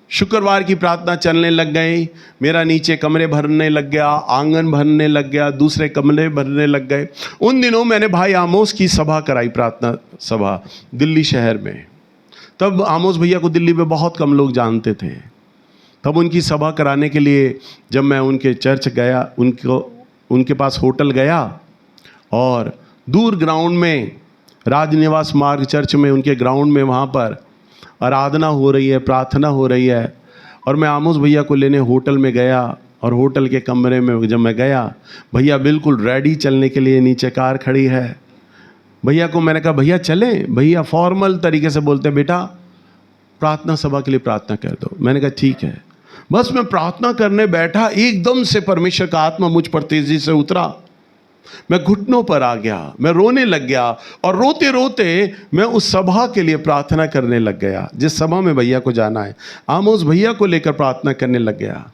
शुक्रवार की प्रार्थना चलने लग गई, मेरा नीचे कमरे भरने लग गया, आंगन भरने लग गया, दूसरे कमरे भरने लग गए। उन दिनों मैंने भाई आमोस की सभा कराई, प्रार्थना सभा दिल्ली शहर में। तब आमोस भैया को दिल्ली में बहुत कम लोग जानते थे। तब उनकी सभा कराने के लिए जब मैं उनके चर्च गया, उनके पास होटल गया और दूर ग्राउंड में राजनिवास मार्ग चर्च में, उनके ग्राउंड में, वहाँ पर आराधना हो रही है, प्रार्थना हो रही है। और मैं आमोस भैया को लेने होटल में गया और होटल के कमरे में जब मैं गया, भैया बिल्कुल रेडी चलने के लिए, नीचे कार खड़ी है। भैया को मैंने कहा भैया चले। भैया फॉर्मल तरीके से बोलते, बेटा प्रार्थना सभा के लिए प्रार्थना कर दो। मैंने कहा ठीक है। बस मैं प्रार्थना करने बैठा, एकदम से परमेश्वर का आत्मा मुझ पर तेजी से उतरा। मैं घुटनों पर आ गया, मैं रोने लग गया और रोते रोते मैं उस सभा के लिए प्रार्थना करने लग गया जिस सभा में भैया को जाना है। आमोस भैया को लेकर प्रार्थना करने लग गया।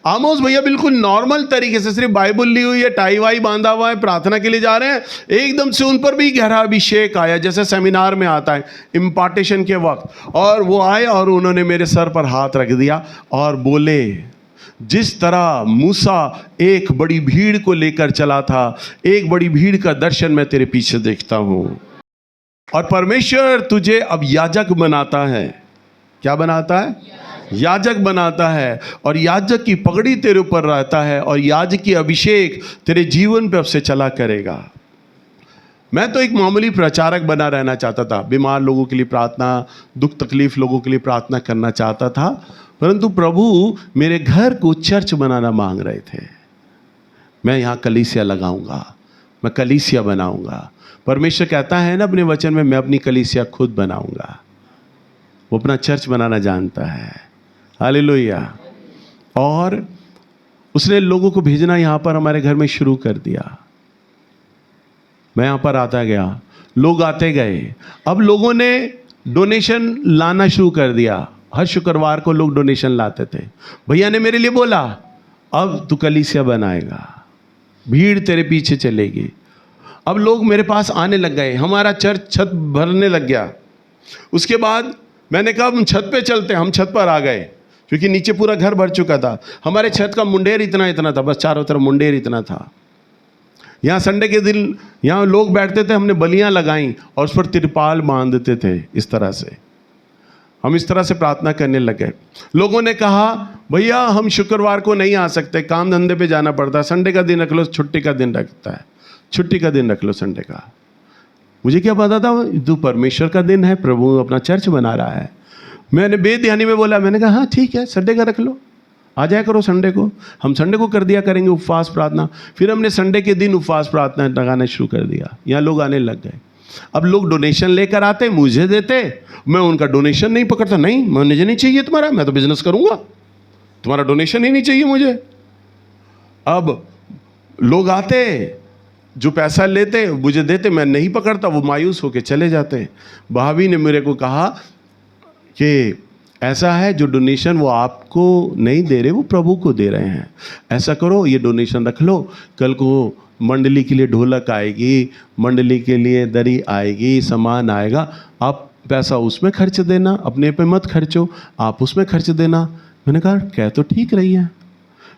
आमोस भैया बिल्कुल नॉर्मल तरीके से सिर्फ बाइबल ली हुई है, टाई वाई बांधा हुआ है, प्रार्थना के लिए जा रहे हैं। एकदम से उन पर भी गहरा अभिषेक आया, जैसे सेमिनार में आता है इम्पार्टेशन के वक्त। और वो आए और उन्होंने मेरे सर पर हाथ रख दिया और बोले, जिस तरह मूसा एक बड़ी भीड़ को लेकर चला था, एक बड़ी भीड़ का दर्शन मैं तेरे पीछे देखता हूं। और परमेश्वर तुझे अब याजक बनाता है। क्या बनाता है? याजक बनाता है। और याजक की पगड़ी तेरे ऊपर रहता है और याजक की अभिषेक तेरे जीवन पे अब से चला करेगा। मैं तो एक मामूली प्रचारक बना रहना चाहता था, बीमार लोगों के लिए प्रार्थना, दुख तकलीफ लोगों के लिए प्रार्थना करना चाहता था। परंतु प्रभु मेरे घर को चर्च बनाना मांग रहे थे। मैं यहाँ कलीसिया लगाऊंगा, मैं कलीसिया बनाऊंगा। परमेश्वर कहता है ना अपने वचन में, मैं अपनी कलीसिया खुद बनाऊंगा। वो अपना चर्च बनाना जानता है, हालेलुया। और उसने लोगों को भेजना यहाँ पर हमारे घर में शुरू कर दिया। मैं यहाँ पर आता गया, लोग आते गए। अब लोगों ने डोनेशन लाना शुरू कर दिया। हर शुक्रवार को लोग डोनेशन लाते थे। भैया ने मेरे लिए बोला, अब तू कलीसिया बनाएगा, भीड़ तेरे पीछे चलेगी। अब लोग मेरे पास आने लग गए, हमारा चर्च छत भरने लग गया। उसके बाद मैंने कहा हम छत पे चलते हैं। हम छत पर आ गए। क्योंकि नीचे पूरा घर भर चुका था। हमारे छत का मुंडेर इतना इतना था, बस चारों तरफ मुंडेर इतना था। यहाँ संडे के दिन यहाँ लोग बैठते थे, हमने बलियां लगाई और उस पर तिरपाल बांध देते थे। इस तरह से हम इस तरह से प्रार्थना करने लगे। लोगों ने कहा भैया हम शुक्रवार को नहीं आ सकते, काम धंधे पे जाना पड़ता है, संडे का दिन रख लो, छुट्टी का दिन रखता है, छुट्टी का दिन रख लो संडे का। मुझे क्या पता था तो परमेश्वर का दिन है, प्रभु अपना चर्च बना रहा है। मैंने बेध्यानी में बोला, मैंने कहा हाँ ठीक है संडे का रख लो, आ जाया करो संडे को, हम संडे को कर दिया करेंगे उपवास प्रार्थना। फिर हमने संडे के दिन उपवास प्रार्थना लगाना शुरू कर दिया। यहाँ लोग आने लग गए। अब लोग डोनेशन लेकर आते, मुझे देते, मैं उनका डोनेशन नहीं पकड़ता, नहीं मुझे नहीं चाहिए तुम्हारा, मैं तो बिजनेस करूँगा, तुम्हारा डोनेशन ही नहीं चाहिए मुझे। अब लोग आते, जो पैसा लेते मुझे देते, मैं नहीं पकड़ता, वो मायूस होकर चले जाते। भाभी ने मेरे को कहा कि ऐसा है जो डोनेशन वो आपको नहीं दे रहे, वो प्रभु को दे रहे हैं, ऐसा करो ये डोनेशन रख लो, कल को मंडली के लिए ढोलक आएगी, मंडली के लिए दरी आएगी, सामान आएगा, आप पैसा उसमें खर्च देना, अपने पे मत खर्चो, आप उसमें खर्च देना। मैंने कहा कह तो ठीक रही है।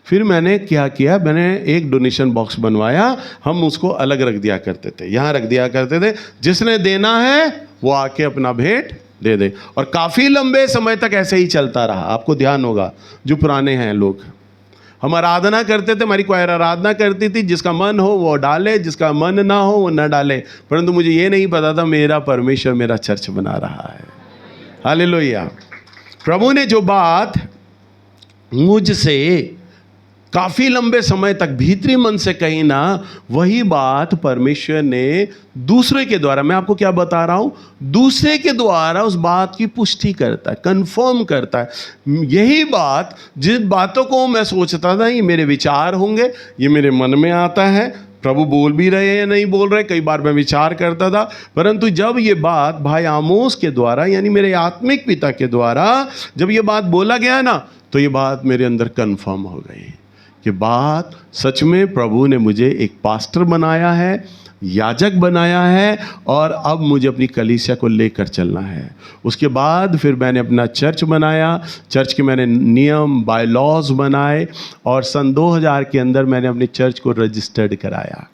फिर मैंने क्या किया, मैंने एक डोनेशन बॉक्स बनवाया, हम उसको अलग रख दिया करते थे, यहाँ रख दिया करते थे, जिसने देना है वो आके अपना भेंट दे दे। और काफ़ी लंबे समय तक ऐसे ही चलता रहा। आपको ध्यान होगा जो पुराने हैं लोग, हम आराधना करते थे, हमारी क्वायर आराधना करती थी, जिसका मन हो वो डाले, जिसका मन ना हो वो न डाले, परंतु मुझे ये नहीं पता था मेरा परमेश्वर मेरा चर्च बना रहा है। हालेलुया। प्रभु ने जो बात मुझसे काफ़ी लंबे समय तक भीतरी मन से कही ना, वही बात परमेश्वर ने दूसरे के द्वारा, मैं आपको क्या बता रहा हूँ, दूसरे के द्वारा उस बात की पुष्टि करता है, कंफर्म करता है। यही बात, जिन बातों को मैं सोचता था ये मेरे विचार होंगे, ये मेरे मन में आता है, प्रभु बोल भी रहे हैं या नहीं बोल रहे, कई बार मैं विचार करता था, परंतु जब ये बात भाई आमोस के द्वारा यानी मेरे आत्मिक पिता के द्वारा जब ये बात बोला गया ना, तो ये बात मेरे अंदर कंफर्म हो गई कि बात सच में प्रभु ने मुझे एक पास्टर बनाया है, याजक बनाया है, और अब मुझे अपनी कलीसिया को लेकर चलना है। उसके बाद फिर मैंने अपना चर्च बनाया, चर्च के मैंने नियम बायलॉज बनाए, और सन 2000 के अंदर मैंने अपने चर्च को रजिस्टर्ड कराया।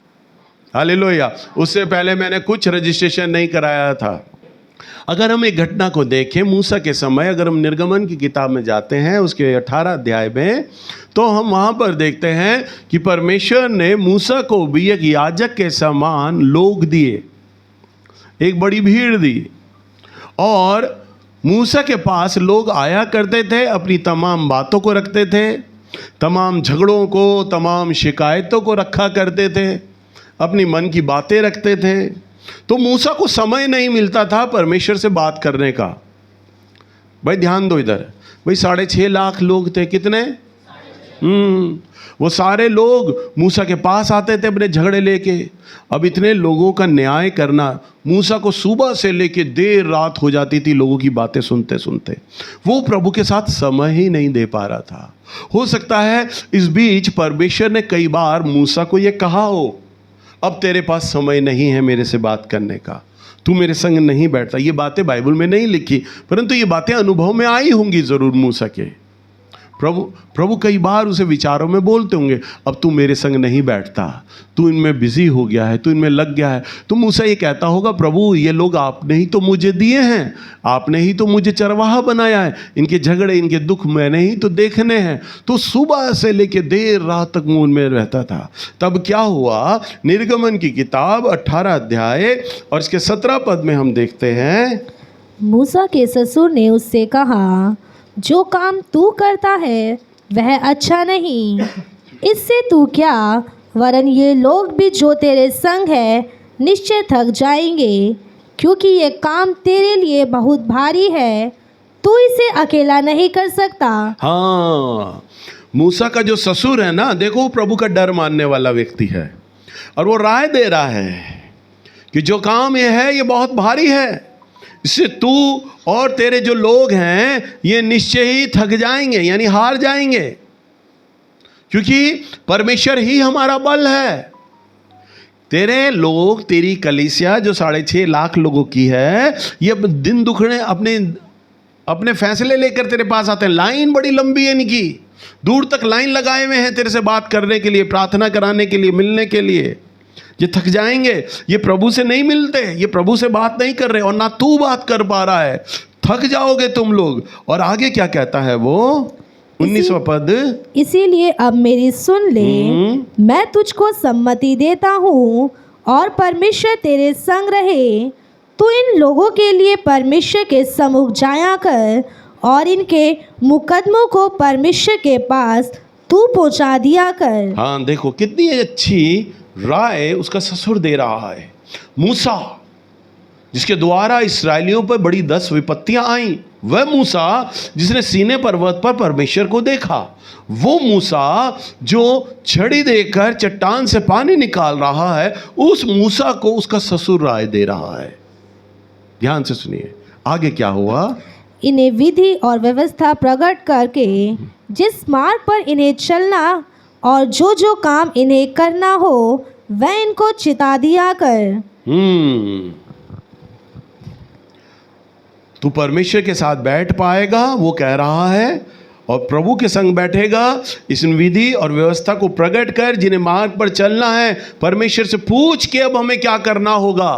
हालेलुया। उससे पहले मैंने कुछ रजिस्ट्रेशन नहीं कराया था। अगर हम एक घटना को देखें मूसा के समय, अगर हम निर्गमन की किताब में जाते हैं उसके 18 अध्याय में, तो हम वहाँ पर देखते हैं कि परमेश्वर ने मूसा को भी एक याजक के समान लोग दिए, एक बड़ी भीड़ दी, और मूसा के पास लोग आया करते थे, अपनी तमाम बातों को रखते थे, तमाम झगड़ों को, तमाम शिकायतों को रखा करते थे, अपनी मन की बातें रखते थे। तो मूसा को समय नहीं मिलता था परमेश्वर से बात करने का। भाई ध्यान दो इधर, भाई 6.5 लाख लोग थे, कितने? वो सारे लोग मूसा के पास आते थे अपने झगड़े लेके। अब इतने लोगों का न्याय करना, मूसा को सुबह से लेके देर रात हो जाती थी लोगों की बातें सुनते सुनते। वो प्रभु के साथ समय ही नहीं दे पा रहा था। हो सकता है इस बीच परमेश्वर ने कई बार मूसा को ये कहा हो, अब तेरे पास समय नहीं है मेरे से बात करने का, तू मेरे संग नहीं बैठता। ये बातें बाइबल में नहीं लिखी, परंतु ये बातें अनुभव में आई होंगी जरूर मूसा के। प्रभु कई बार उसे विचारों में बोलते होंगे, अब तू मेरे संग नहीं बैठता, तू इनमें बिजी हो गया है, तू इनमें लग गया है। तो मूसा ये कहता होगा, प्रभु ये लोग आपने ही तो मुझे दिए हैं, आपने ही तो मुझे चरवाहा बनाया है, इनके झगड़े इनके दुख मैंने ही तो देखने हैं। तो सुबह से लेके देर रात तक मुंह में रहता था। तब क्या हुआ, निर्गमन की किताब 18 अध्याय और इसके 17 पद में हम देखते हैं, मूसा के ससुर ने उससे कहा, जो काम तू करता है वह अच्छा नहीं, इससे तू क्या, वरन ये लोग भी जो तेरे संग है निश्चय थक जाएंगे, क्योंकि ये काम तेरे लिए बहुत भारी है, तू इसे अकेला नहीं कर सकता। हाँ, मूसा का जो ससुर है ना, देखो वो प्रभु का डर मानने वाला व्यक्ति है, और वो राय दे रहा है कि जो काम ये है ये बहुत भारी है, इससे तू और तेरे जो लोग हैं ये निश्चय ही थक जाएंगे, यानी हार जाएंगे, क्योंकि परमेश्वर ही हमारा बल है। तेरे लोग, तेरी कलीसिया जो 6.5 लाख लोगों की है, ये दिन दुखड़े अपने अपने फैसले लेकर तेरे पास आते हैं। लाइन बड़ी लंबी है इनकी, दूर तक लाइन लगाए हुए हैं तेरे से बात करने के लिए, प्रार्थना कराने के लिए, मिलने के लिए। ये थक जाएंगे, ये प्रभु से नहीं मिलते, ये प्रभु से बात नहीं कर रहे, और ना तू बात कर पा रहा है, थक जाओगे तुम लोग। और आगे क्या कहता है वो 19वां पद, इसीलिए अब मेरी सुन ले, मैं तुझको सम्मति देता हूँ और परमेश्वर तेरे संग रहे। तू इन लोगों के लिए परमेश्वर के सम्मुख जाया कर और इनके मुकदमों को परमेश्वर के पास तू पहुंचा दिया कर। हाँ देखो कितनी अच्छी राय उसका ससुर दे रहा है। मूसा जिसके द्वारा इस्राएलियों पर बड़ी 10 विपत्तियां आई, वह मूसा जिसने सीने पर्वत पर परमेश्वर को देखा, वो मूसा जो छड़ी देकर चट्टान से पानी निकाल रहा है, उस मूसा को उसका ससुर राय दे रहा है। ध्यान से सुनिए आगे क्या हुआ। इन्हें विधि और व्यवस्था प्रकट करके जिस मार्ग पर इन्हें चलना और जो जो काम इन्हें करना हो वह इनको चिता दिया कर। तू परमेश्वर के साथ बैठ पाएगा, वो कह रहा है, और प्रभु के संग बैठेगा। इस विधि और व्यवस्था को प्रकट कर, जिन्हें मार्ग पर चलना है, परमेश्वर से पूछ के अब हमें क्या करना होगा।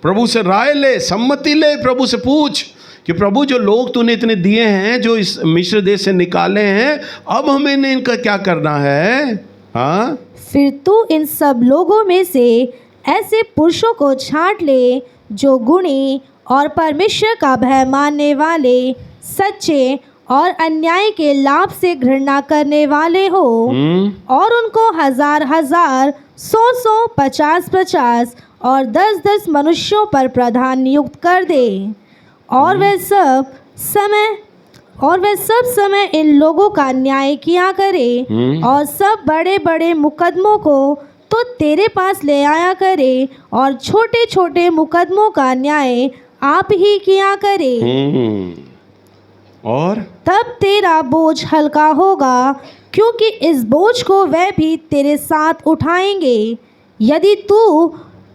प्रभु से राय ले, सम्मति ले, प्रभु से पूछ कि प्रभु जो लोग तूने इतने दिए हैं, जो इस मिस्र देश से निकाले हैं, अब हमें इनका क्या करना है। हाँ, फिर तू इन सब लोगों में से ऐसे पुरुषों को छांट ले जो गुणी और परमेश्वर का भय मानने वाले, सच्चे और अन्याय के लाभ से घृणा करने वाले हो, और उनको 1000-1000, 100-100, 50-50 और 10-10 मनुष्यों पर प्रधान नियुक्त कर दे। और वह सब समय इन लोगों का न्याय किया करे, और सब बड़े बड़े मुकदमों को तो तेरे पास ले आया करे, और छोटे छोटे मुकदमों का न्याय आप ही किया करे। और तब तेरा बोझ हल्का होगा, क्योंकि इस बोझ को वह भी तेरे साथ उठाएंगे। यदि तू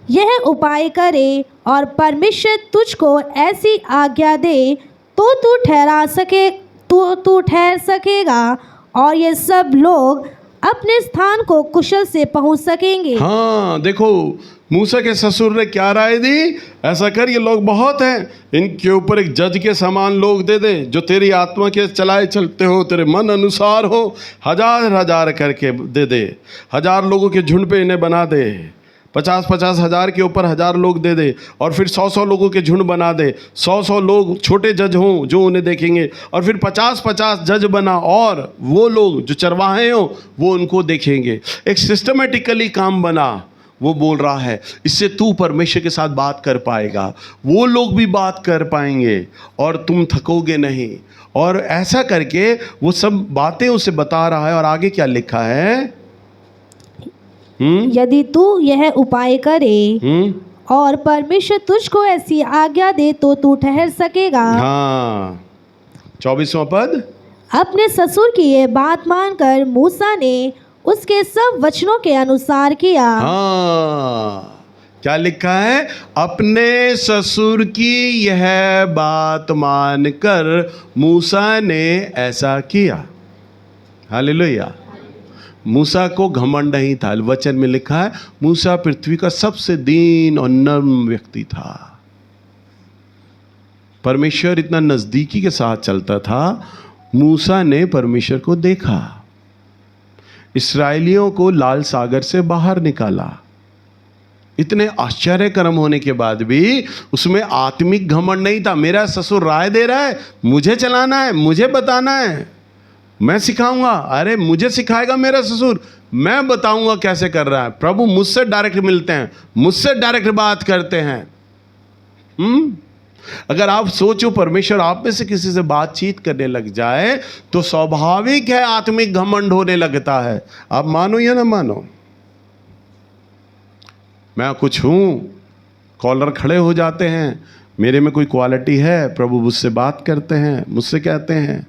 यह उपाय करे और परमेश्वर तुझको ऐसी आज्ञा दे तो तू ठहर सकेगा, और ये सब लोग अपने स्थान को कुशल से पहुंच सकेंगे। हाँ देखो मूसा के ससुर ने क्या राय दी। ऐसा कर, ये लोग बहुत हैं, इनके ऊपर एक जज के समान लोग दे दे, जो तेरी आत्मा के चलाए चलते हो, तेरे मन अनुसार हो। 1000-1000 करके दे दे, 1000 लोगों के झुंड पे इन्हें बना दे। 50-50 हज़ार के ऊपर 1000 लोग दे दे, और फिर 100-100 लोगों के झुंड बना दे। 100-100 लोग छोटे जज हों जो उन्हें देखेंगे, और फिर 50-50 जज बना, और वो लोग जो चरवाहे हों वो उनको देखेंगे। एक सिस्टमेटिकली काम बना। वो बोल रहा है इससे तू परमेश्वर के साथ बात कर पाएगा, वो लोग भी बात कर पाएंगे, और तुम थकोगे नहीं। और ऐसा करके वो सब बातें उसे बता रहा है। और आगे क्या लिखा है, यदि तू यह उपाय करे और परमेश्वर तुझको ऐसी आज्ञा दे तो तू ठहर सकेगा। हाँ 24वां पद, अपने ससुर की यह बात मानकर मूसा ने उसके सब वचनों के अनुसार किया। हाँ क्या लिखा है, अपने ससुर की यह बात मानकर मूसा ने ऐसा किया। हालेलुया। मूसा को घमंड नहीं था। वचन में लिखा है मूसा पृथ्वी का सबसे दीन और नर्म व्यक्ति था। परमेश्वर इतना नजदीकी के साथ चलता था। मूसा ने परमेश्वर को देखा, इस्राएलियों को लाल सागर से बाहर निकाला। इतने आश्चर्य कर्म होने के बाद भी उसमें आत्मिक घमंड नहीं था। मेरा ससुर राय दे रहा है, मुझे चलाना है, मुझे बताना है, मैं सिखाऊंगा। अरे मुझे सिखाएगा मेरा ससुर, मैं बताऊंगा कैसे कर रहा है। प्रभु मुझसे डायरेक्ट मिलते हैं, मुझसे डायरेक्ट बात करते हैं। अगर आप सोचो परमेश्वर आप में से किसी से बातचीत करने लग जाए तो स्वाभाविक है आत्मिक घमंड होने लगता है। आप मानो या ना मानो, मैं कुछ हूं, कॉलर खड़े हो जाते हैं, मेरे में कोई क्वालिटी है, प्रभु मुझसे बात करते हैं, मुझसे कहते हैं।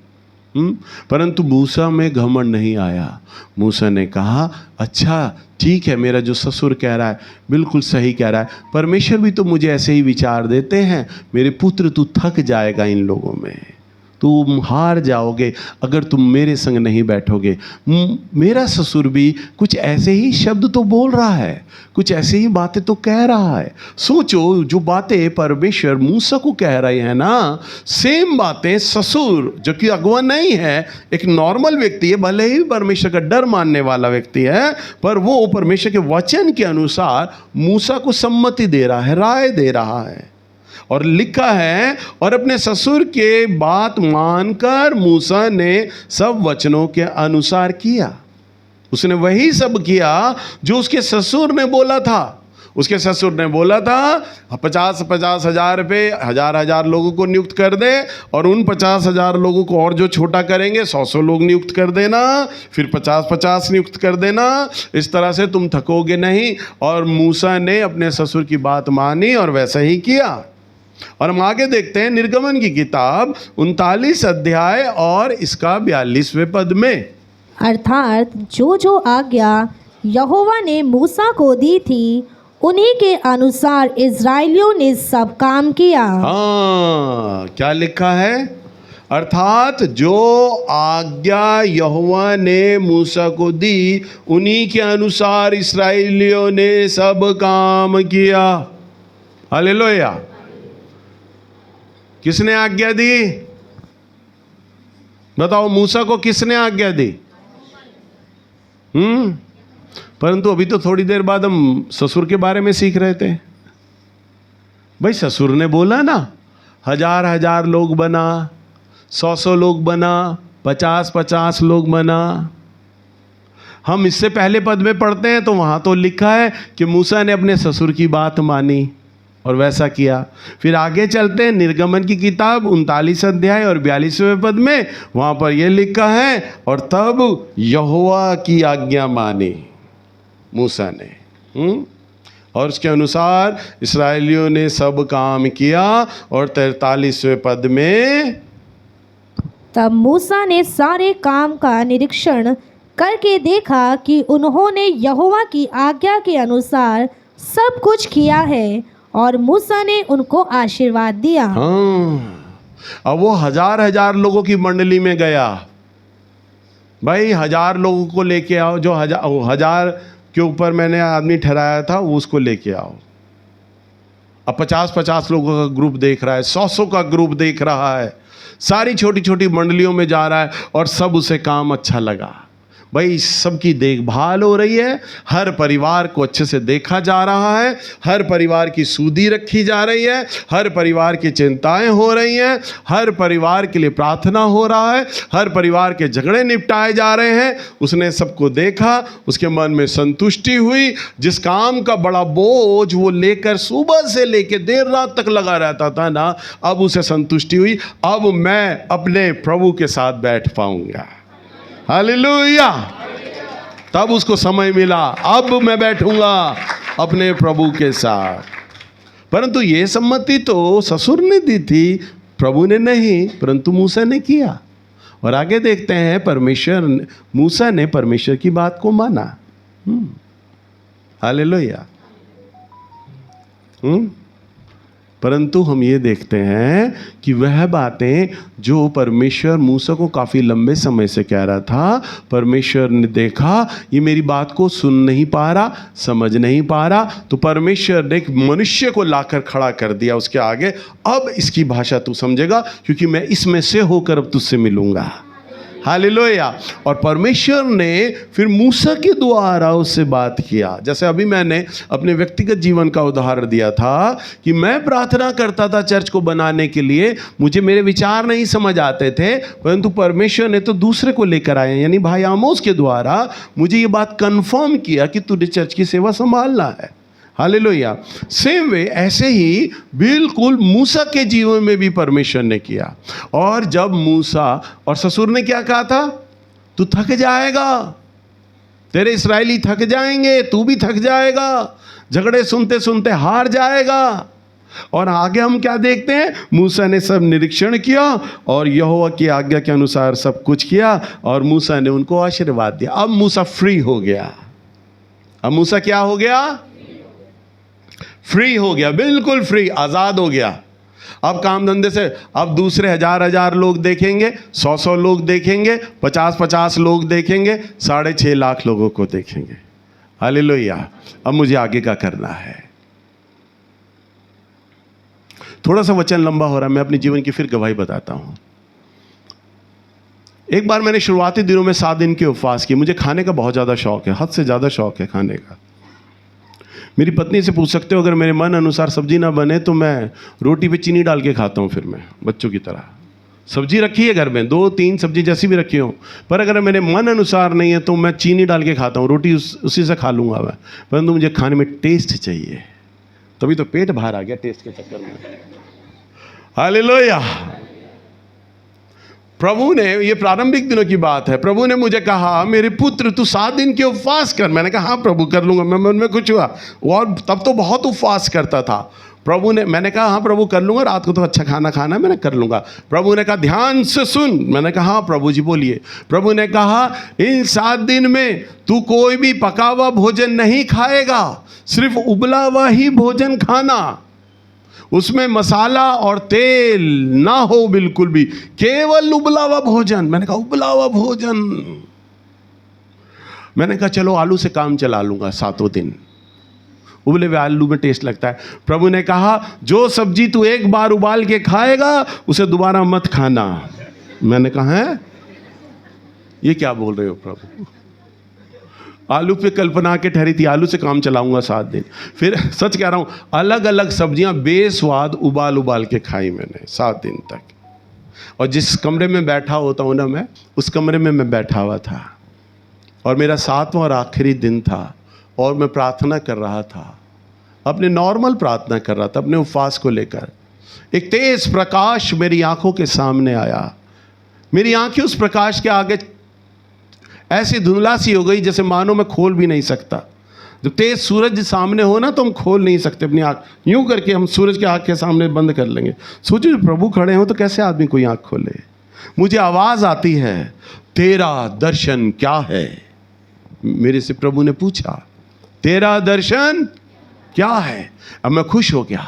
परंतु मूसा में घमंड नहीं आया। मूसा ने कहा अच्छा ठीक है, मेरा जो ससुर कह रहा है बिल्कुल सही कह रहा है, परमेश्वर भी तो मुझे ऐसे ही विचार देते हैं। मेरे पुत्र तू थक जाएगा इन लोगों में, तुम हार जाओगे अगर तुम मेरे संग नहीं बैठोगे। मेरा ससुर भी कुछ ऐसे ही शब्द तो बोल रहा है, कुछ ऐसे ही बातें तो कह रहा है। सोचो, जो बातें परमेश्वर मूसा को कह रहे हैं ना, सेम बातें ससुर जो कि अगुआ नहीं है, एक नॉर्मल व्यक्ति है, भले ही परमेश्वर का डर मानने वाला व्यक्ति है, पर वो परमेश्वर के वचन के अनुसार मूसा को सम्मति दे रहा है, राय दे रहा है। और लिखा है, और अपने ससुर के बात मानकर मूसा ने सब वचनों के अनुसार किया। उसने वही सब किया जो उसके ससुर ने बोला था। उसके ससुर ने बोला था 50,000 हजार पे 1,000 लोगों को नियुक्त कर दे, और उन 50,000 लोगों को और जो छोटा करेंगे 100 लोग नियुक्त कर देना, फिर 50 नियुक्त कर देना, इस तरह से तुम थकोगे नहीं। और मूसा ने अपने ससुर की बात मानी और वैसा ही किया। और हम आगे देखते हैं निर्गमन की किताब 39 अध्याय और इसका 42वें पद में, अर्थात जो जो आज्ञा यहोवा ने मूसा को दी थी उन्हीं के अनुसार इज़राइलियों ने सब काम किया। हाँ, क्या लिखा है? अर्थात जो आज्ञा यहोवा ने मूसा को दी उन्हीं के अनुसार इस्राएलियों ने सब काम किया। हालेलुया। किसने आज्ञा दी? बताओ, मूसा को किसने आज्ञा दी? परंतु अभी तो थोड़ी देर बाद हम ससुर के बारे में सीख रहे थे। भाई, ससुर ने बोला ना 1,000 लोग बना, 100 लोग बना, 50 लोग बना। हम इससे पहले पद में पढ़ते हैं तो वहां तो लिखा है कि मूसा ने अपने ससुर की बात मानी और वैसा किया। फिर आगे चलते हैं निर्गमन की किताब 39 अध्याय और 42वें पद में, वहां पर यह लिखा है, और तब यहोवा की आज्ञा मानी मूसा ने, और उसके अनुसार इस्राएलियों ने सब काम किया। और 43वें पद में, तब मूसा ने सारे काम का निरीक्षण करके देखा कि उन्होंने यहोवा की आज्ञा के अनुसार सब कुछ किया है, और मूसा ने उनको आशीर्वाद दिया। अब वो 1,000 लोगों की मंडली में गया। भाई, 1,000 लोगों को लेके आओ, जो 1,000 के ऊपर मैंने आदमी ठहराया था वो उसको लेके आओ। अब 50 लोगों का ग्रुप देख रहा है, 100 का ग्रुप देख रहा है, सारी छोटी छोटी मंडलियों में जा रहा है, और सब उसे काम अच्छा लगा। भाई, सबकी देखभाल हो रही है, हर परिवार को अच्छे से देखा जा रहा है, हर परिवार की सूदी रखी जा रही है, हर परिवार की चिंताएं हो रही हैं, हर परिवार के लिए प्रार्थना हो रहा है, हर परिवार के झगड़े निपटाए जा रहे हैं। उसने सबको देखा, उसके मन में संतुष्टि हुई। जिस काम का बड़ा बोझ वो लेकर सुबह से लेकर देर रात तक लगा रहता था ना, अब उसे संतुष्टि हुई। अब मैं अपने प्रभु के साथ बैठ पाऊंगा। हालेलुया। तब उसको समय मिला, अब मैं बैठूंगा अपने प्रभु के साथ। परंतु ये सम्मति तो ससुर ने दी थी, प्रभु ने नहीं, परंतु मूसा ने किया। और आगे देखते हैं, मूसा ने परमेश्वर की बात को माना। हालेलुया। परंतु हम ये देखते हैं कि वह बातें जो परमेश्वर मूसा को काफ़ी लंबे समय से कह रहा था, परमेश्वर ने देखा ये मेरी बात को सुन नहीं पा रहा, समझ नहीं पा रहा, तो परमेश्वर ने एक मनुष्य को लाकर खड़ा कर दिया उसके आगे। अब इसकी भाषा तू समझेगा, क्योंकि मैं इसमें से होकर अब तुझसे मिलूंगा। हालेलुया। और परमेश्वर ने फिर मूसा के द्वारा उससे बात किया। जैसे अभी मैंने अपने व्यक्तिगत जीवन का उदाहरण दिया था कि मैं प्रार्थना करता था चर्च को बनाने के लिए, मुझे मेरे विचार नहीं समझ आते थे, परंतु परमेश्वर ने तो दूसरे को लेकर आए, यानी भाई आमोस के द्वारा मुझे ये बात कंफर्म किया कि तुझे चर्च की सेवा संभालना है। हालेलुया। सेम वे, ऐसे ही बिल्कुल मूसा के जीवन में भी परमेश्वर ने किया। और जब मूसा और ससुर ने क्या कहा था, तू थक जाएगा, तेरे इस्राएली थक जाएंगे, तू भी थक जाएगा, झगड़े सुनते सुनते हार जाएगा। और आगे हम क्या देखते हैं, मूसा ने सब निरीक्षण किया और यहोवा की आज्ञा के अनुसार सब कुछ किया, और मूसा ने उनको आशीर्वाद दिया। अब मूसा फ्री हो गया। अब मूसा क्या हो गया? फ्री हो गया, बिल्कुल फ्री, आज़ाद हो गया। अब काम धंधे से अब दूसरे 1000 लोग देखेंगे, 100 लोग देखेंगे, 50 लोग देखेंगे, 6.5 लाख लोगों को देखेंगे। हालेलुया। अब मुझे आगे का करना है। थोड़ा सा वचन लंबा हो रहा है, मैं अपने जीवन की फिर गवाही बताता हूं। एक बार मैंने शुरुआती दिनों में 7 दिन के उपवास किए। मुझे खाने का बहुत ज़्यादा शौक है, हद से ज़्यादा शौक है खाने का। मेरी पत्नी से पूछ सकते हो, अगर मेरे मन अनुसार सब्जी ना बने तो मैं रोटी पे चीनी डाल के खाता हूँ। फिर मैं बच्चों की तरह सब्जी रखी है घर में, 2-3 सब्जी जैसी भी रखी हो, पर अगर मेरे मन अनुसार नहीं है तो मैं चीनी डाल के खाता हूँ। रोटी उसी से खा लूँगा मैं, परंतु मुझे खाने में टेस्ट चाहिए। तभी तो पेट बाहर आ गया टेस्ट के चक्कर में। हालेलुया। प्रभु ने, ये प्रारंभिक दिनों की बात है, प्रभु ने मुझे कहा, मेरे पुत्र तू 7 दिन के उपवास कर। मैंने कहा हाँ प्रभु कर लूँगा। मैं मन में कुछ हुआ, और तब तो बहुत उपवास करता था। प्रभु ने, मैंने कहा हाँ प्रभु कर लूँगा, रात को तो अच्छा खाना खाना है, मैंने कर लूँगा। प्रभु ने कहा ध्यान से सुन। मैंने कहा हाँ प्रभु जी बोलिए। प्रभु ने कहा इन 7 दिन में तू कोई भी पका हुआ भोजन नहीं खाएगा, सिर्फ उबला हुआ ही भोजन खाना, उसमें मसाला और तेल ना हो बिल्कुल भी, केवल उबला हुआ भोजन। मैंने कहा उबला हुआ भोजन। मैंने कहा चलो आलू से काम चला लूंगा 7 दिन। उबले हुए आलू में टेस्ट लगता है। प्रभु ने कहा जो सब्जी तू एक बार उबाल के खाएगा उसे दोबारा मत खाना। मैंने कहा है ये क्या बोल रहे हो प्रभु? आलू पे कल्पना के ठहरी थी, आलू से काम चलाऊंगा 7 दिन। फिर सच कह रहा हूं, अलग अलग सब्जियां बेस्वाद उबाल के खाई मैंने 7 दिन तक। और जिस कमरे में बैठा होता हूं ना मैं, उस कमरे में मैं बैठा हुआ था, और मेरा 7वां और आखिरी दिन था, और मैं प्रार्थना कर रहा था, अपने नॉर्मल प्रार्थना कर रहा था अपने उपवास को लेकर। एक तेज प्रकाश मेरी आंखों के सामने आया। मेरी आंखें उस प्रकाश के आगे ऐसी धुंधला सी हो गई जैसे मानो मैं खोल भी नहीं सकता। जब तेज सूरज सामने हो ना तो हम खोल नहीं सकते अपनी आंख, यूं करके हम सूरज के आंख के सामने बंद कर लेंगे। सोचिए प्रभु खड़े हो तो कैसे आदमी कोई आंख खोले। मुझे आवाज आती है तेरा दर्शन क्या है। मेरे से प्रभु ने पूछा तेरा दर्शन क्या है। अब मैं खुश हो गया।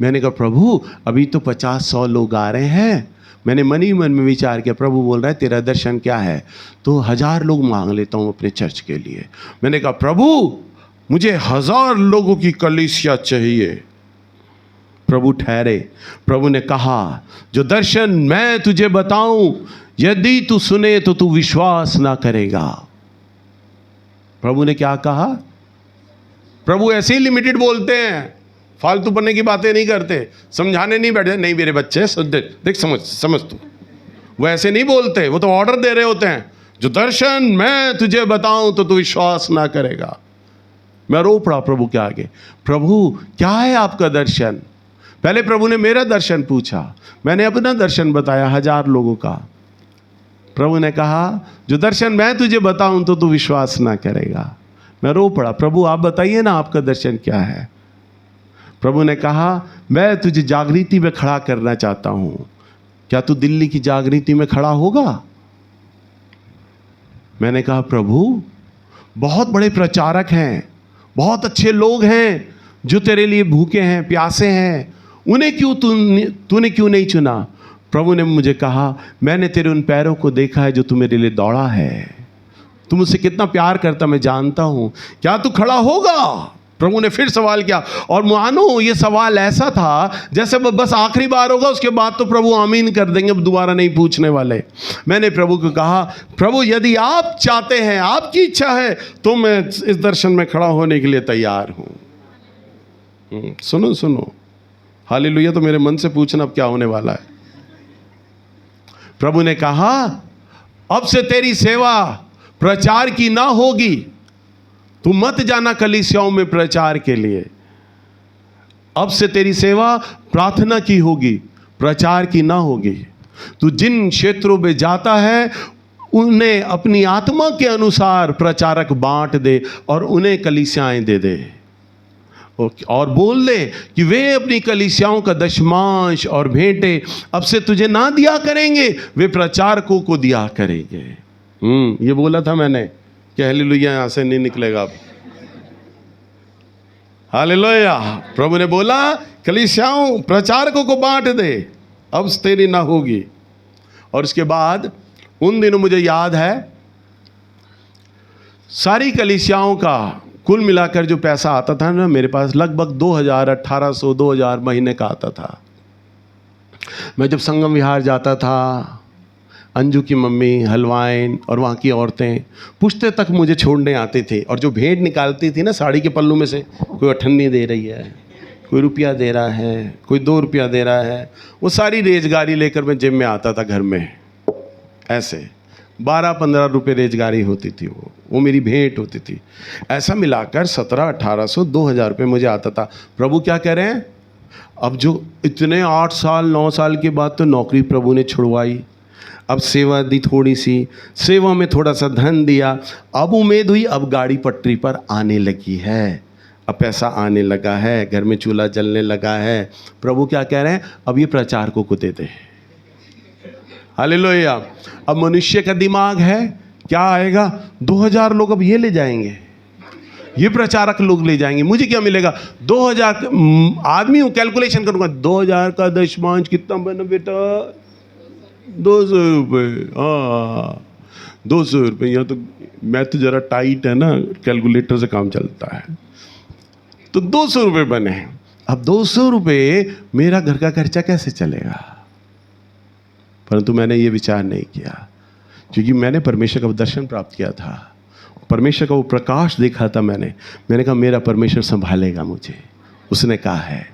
मैंने कहा प्रभु अभी तो 50-100 लोग आ रहे हैं। मैंने मन ही मन में विचार किया, प्रभु बोल रहा है तेरा दर्शन क्या है, तो 1000 लोग मांग लेता हूं अपने चर्च के लिए। मैंने कहा प्रभु मुझे 1000 लोगों की कलीसिया चाहिए। प्रभु ठहरे। प्रभु ने कहा जो दर्शन मैं तुझे बताऊं यदि तू सुने तो तू विश्वास ना करेगा। प्रभु ने क्या कहा? प्रभु ऐसे ही लिमिटेड बोलते हैं, फालतू बनने की बातें नहीं करते, समझाने नहीं बैठते। नहीं मेरे बच्चे देख समझ तू, वो ऐसे नहीं बोलते, वो तो ऑर्डर दे रहे होते हैं। जो दर्शन मैं तुझे बताऊं तो तू विश्वास ना करेगा। मैं रो पड़ा प्रभु के आगे, प्रभु क्या है आपका दर्शन? पहले प्रभु ने मेरा दर्शन पूछा, मैंने अपना दर्शन बताया 1000 लोगों का। प्रभु ने कहा जो दर्शन मैं तुझे बताऊं तो तू विश्वास ना करेगा। मैं रो पड़ा, प्रभु आप बताइए ना आपका दर्शन क्या है। प्रभु ने कहा मैं तुझे जागृति में खड़ा करना चाहता हूं, क्या तू दिल्ली की जागृति में खड़ा होगा? मैंने कहा प्रभु बहुत बड़े प्रचारक हैं, बहुत अच्छे लोग हैं जो तेरे लिए भूखे हैं प्यासे हैं, उन्हें क्यों तूने क्यों नहीं चुना? प्रभु ने मुझे कहा मैंने तेरे उन पैरों को देखा है जो तू मेरे लिए दौड़ा है, तू मुझसे कितना प्यार करता मैं जानता हूं, क्या तू खड़ा होगा? प्रभु ने फिर सवाल किया, और मानो ये सवाल ऐसा था जैसे बस आखिरी बार होगा, उसके बाद तो प्रभु आमीन कर देंगे, दोबारा नहीं पूछने वाले। मैंने प्रभु को कहा प्रभु यदि आप चाहते हैं, आपकी इच्छा है तो मैं इस दर्शन में खड़ा होने के लिए तैयार हूं। सुनो हालेलुया। तो मेरे मन से पूछना अब क्या होने वाला है। प्रभु ने कहा अब से तेरी सेवा प्रचार की ना होगी, तू मत जाना कलीसियाओं में प्रचार के लिए। अब से तेरी सेवा प्रार्थना की होगी, प्रचार की ना होगी। तू जिन क्षेत्रों में जाता है उन्हें अपनी आत्मा के अनुसार प्रचारक बांट दे और उन्हें कलीसियाएं दे दे, और बोल दे कि वे अपनी कलीसियाओं का दशमांश और भेंटे अब से तुझे ना दिया करेंगे, वे प्रचारकों को दिया करेंगे। ये बोला था मैंने कि हालेलुया यहां से नहीं निकलेगा अब। हालेलुया। प्रभु ने बोला कलीसियाओं प्रचारकों को बांट दे, अब तेरी ना होगी। और उसके बाद उन दिनों मुझे याद है सारी कलीसियाओं का कुल मिलाकर जो पैसा आता था ना मेरे पास, लगभग 1800 2000 महीने का आता था। मैं जब संगम विहार जाता था, अंजू की मम्मी, हलवाइन और वहाँ की औरतें पुश्ते तक मुझे छोड़ने आते थे, और जो भेंट निकालती थी ना साड़ी के पल्लू में से, कोई 98 दे रही है, कोई रुपया दे रहा है, कोई 2 रुपया दे रहा है, वो सारी रेजगारी लेकर मैं जेब में आता था घर में। ऐसे 12-15 रुपये रेजगारी होती थी, वो मेरी भेंट होती थी। ऐसा मिलाकर 1700-1800 2000 रुपये मुझे आता था। प्रभु क्या कह रहे हैं, अब जो इतने 8 साल 9 साल के बाद तो नौकरी प्रभु ने छुड़वाई, अब सेवा दी, थोड़ी सी सेवा में थोड़ा सा धन दिया, अब उम्मीद हुई अब गाड़ी पटरी पर आने लगी है, अब पैसा आने लगा है, घर में चूल्हा जलने लगा है। प्रभु क्या कह रहे हैं, अब ये प्रचारकों को दे दे। हालेलुया। अब मनुष्य का दिमाग है, क्या आएगा, 2000 लोग अब ये ले जाएंगे, ये प्रचारक लोग ले जाएंगे, मुझे क्या मिलेगा, 2000 आदमी हूँ, कैलकुलेशन करूंगा, 2000 का दशमांश कितना बना बेटा, 200 रुपये। हाँ 200 रुपये, यहाँ तो मैं तो ज़रा टाइट है ना, कैलकुलेटर से काम चलता है, तो 200 रुपये बने। अब 200 रुपये मेरा घर का खर्चा कैसे चलेगा। परंतु मैंने ये विचार नहीं किया, क्योंकि मैंने परमेश्वर का दर्शन प्राप्त किया था, परमेश्वर का वो प्रकाश देखा था। मैंने कहा मेरा परमेश्वर संभालेगा मुझे, उसने कहा है।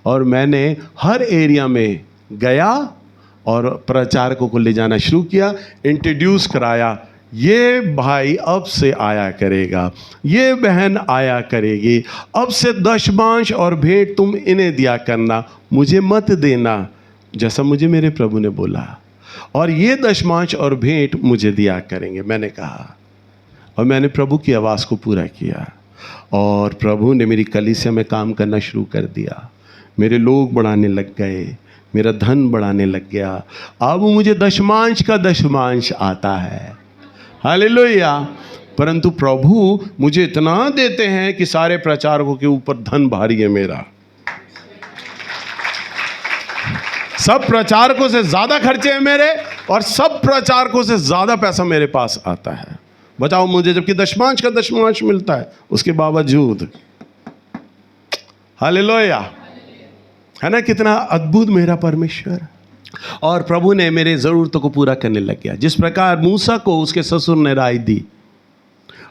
और मैंने हर एरिया में गया और प्रचारकों को ले जाना शुरू किया, इंट्रोड्यूस कराया, ये भाई अब से आया करेगा, ये बहन आया करेगी, अब से दशमांश और भेंट तुम इन्हें दिया करना, मुझे मत देना, जैसा मुझे मेरे प्रभु ने बोला, और ये दशमांश और भेंट मुझे दिया करेंगे। मैंने कहा, और मैंने प्रभु की आवाज़ को पूरा किया, और प्रभु ने मेरी कलीसिया में काम करना शुरू कर दिया। मेरे लोग बढ़ाने लग गए, मेरा धन बढ़ाने लग गया, अब मुझे दशमांश का दशमांश आता है। हालेलुया। परंतु प्रभु मुझे इतना देते हैं कि सारे प्रचारकों के ऊपर धन भारी है मेरा। सब प्रचारकों से ज़्यादा खर्चे हैं मेरे, और सब प्रचारकों से ज़्यादा पैसा मेरे पास आता है। बताओ मुझे, जबकि दशमांश का दशमांश मिलता है उसके बावजूद। हालेलुया, है ना, कितना अद्भुत मेरा परमेश्वर। और प्रभु ने मेरे ज़रूरतों को पूरा करने लग गया। जिस प्रकार मूसा को उसके ससुर ने राय दी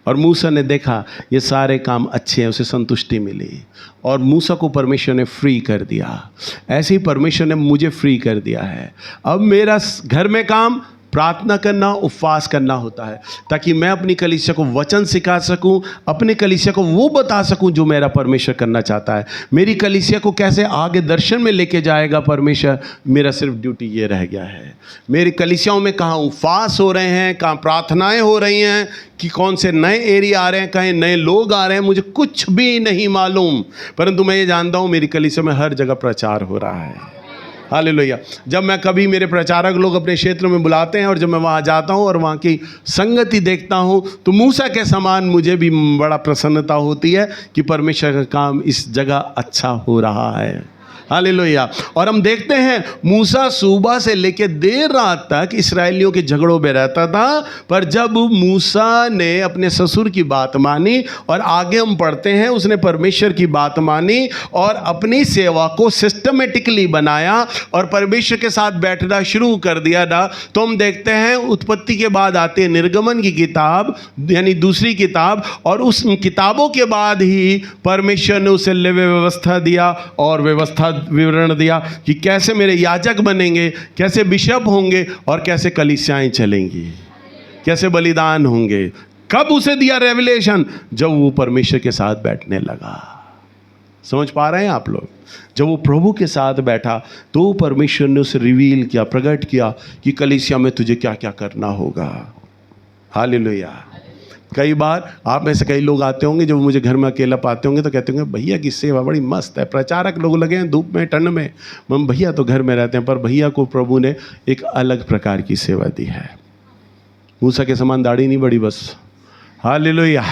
और मूसा ने देखा ये सारे काम अच्छे हैं, उसे संतुष्टि मिली, और मूसा को परमेश्वर ने फ्री कर दिया, ऐसे ही परमेश्वर ने मुझे फ्री कर दिया है। अब मेरा घर में काम प्रार्थना करना, उपवास करना होता है, ताकि मैं अपनी कलीसिया को वचन सिखा सकूं, अपने कलीसिया को वो बता सकूं जो मेरा परमेश्वर करना चाहता है। मेरी कलीसिया को कैसे आगे दर्शन में लेके जाएगा परमेश्वर, मेरा सिर्फ ड्यूटी ये रह गया है। मेरी कलीसियाओं में कहाँ उपवास हो रहे हैं, कहाँ प्रार्थनाएं हो रही हैं, कि कौन से नए एरिया आ रहे हैं, कहीं नए लोग आ रहे हैं, मुझे कुछ भी नहीं मालूम। परंतु मैं ये जानता हूँ मेरी कलीसिया में हर जगह प्रचार हो रहा है। हालेलुया। जब मैं कभी मेरे प्रचारक लोग अपने क्षेत्र में बुलाते हैं और जब मैं वहाँ जाता हूँ और वहाँ की संगति देखता हूँ, तो मूसा के समान मुझे भी बड़ा प्रसन्नता होती है कि परमेश्वर का काम इस जगह अच्छा हो रहा है। हालेलुया। और हम देखते हैं मूसा सुबह से लेकर देर रात तक इसराइलियों के झगड़ों में रहता था, पर जब मूसा ने अपने ससुर की बात मानी, और आगे हम पढ़ते हैं उसने परमेश्वर की बात मानी और अपनी सेवा को सिस्टमेटिकली बनाया और परमेश्वर के साथ बैठना शुरू कर दिया ना, तो हम देखते हैं उत्पत्ति के बाद आते हैं निर्गमन की किताब, यानी दूसरी किताब, और उस किताबों के बाद ही परमेश्वर ने उसे लेवे व्यवस्था दिया और व्यवस्था विवरण दिया कि कैसे मेरे याजक बनेंगे, कैसे बिशप होंगे, और कैसे कलीसियाएं चलेंगी, कैसे बलिदान होंगे। कब उसे दिया रेवलेशन? जब वो परमेश्वर के साथ बैठने लगा। समझ पा रहे हैं आप लोग? जब वो प्रभु के साथ बैठा तो परमेश्वर ने उसे रिवील किया, प्रकट किया कि कलीसिया में तुझे क्या क्या करना होगा। हालेलुया। कई बार आप में से कई लोग आते होंगे जब मुझे घर में अकेला पाते होंगे तो कहते होंगे भैया की सेवा बड़ी मस्त है, प्रचारक लोग लगे हैं धूप में ठंड में, हम भैया तो घर में रहते हैं। पर भैया को प्रभु ने एक अलग प्रकार की सेवा दी है। मूसा के समान दाढ़ी नहीं बढ़ी बस। हालेलुया।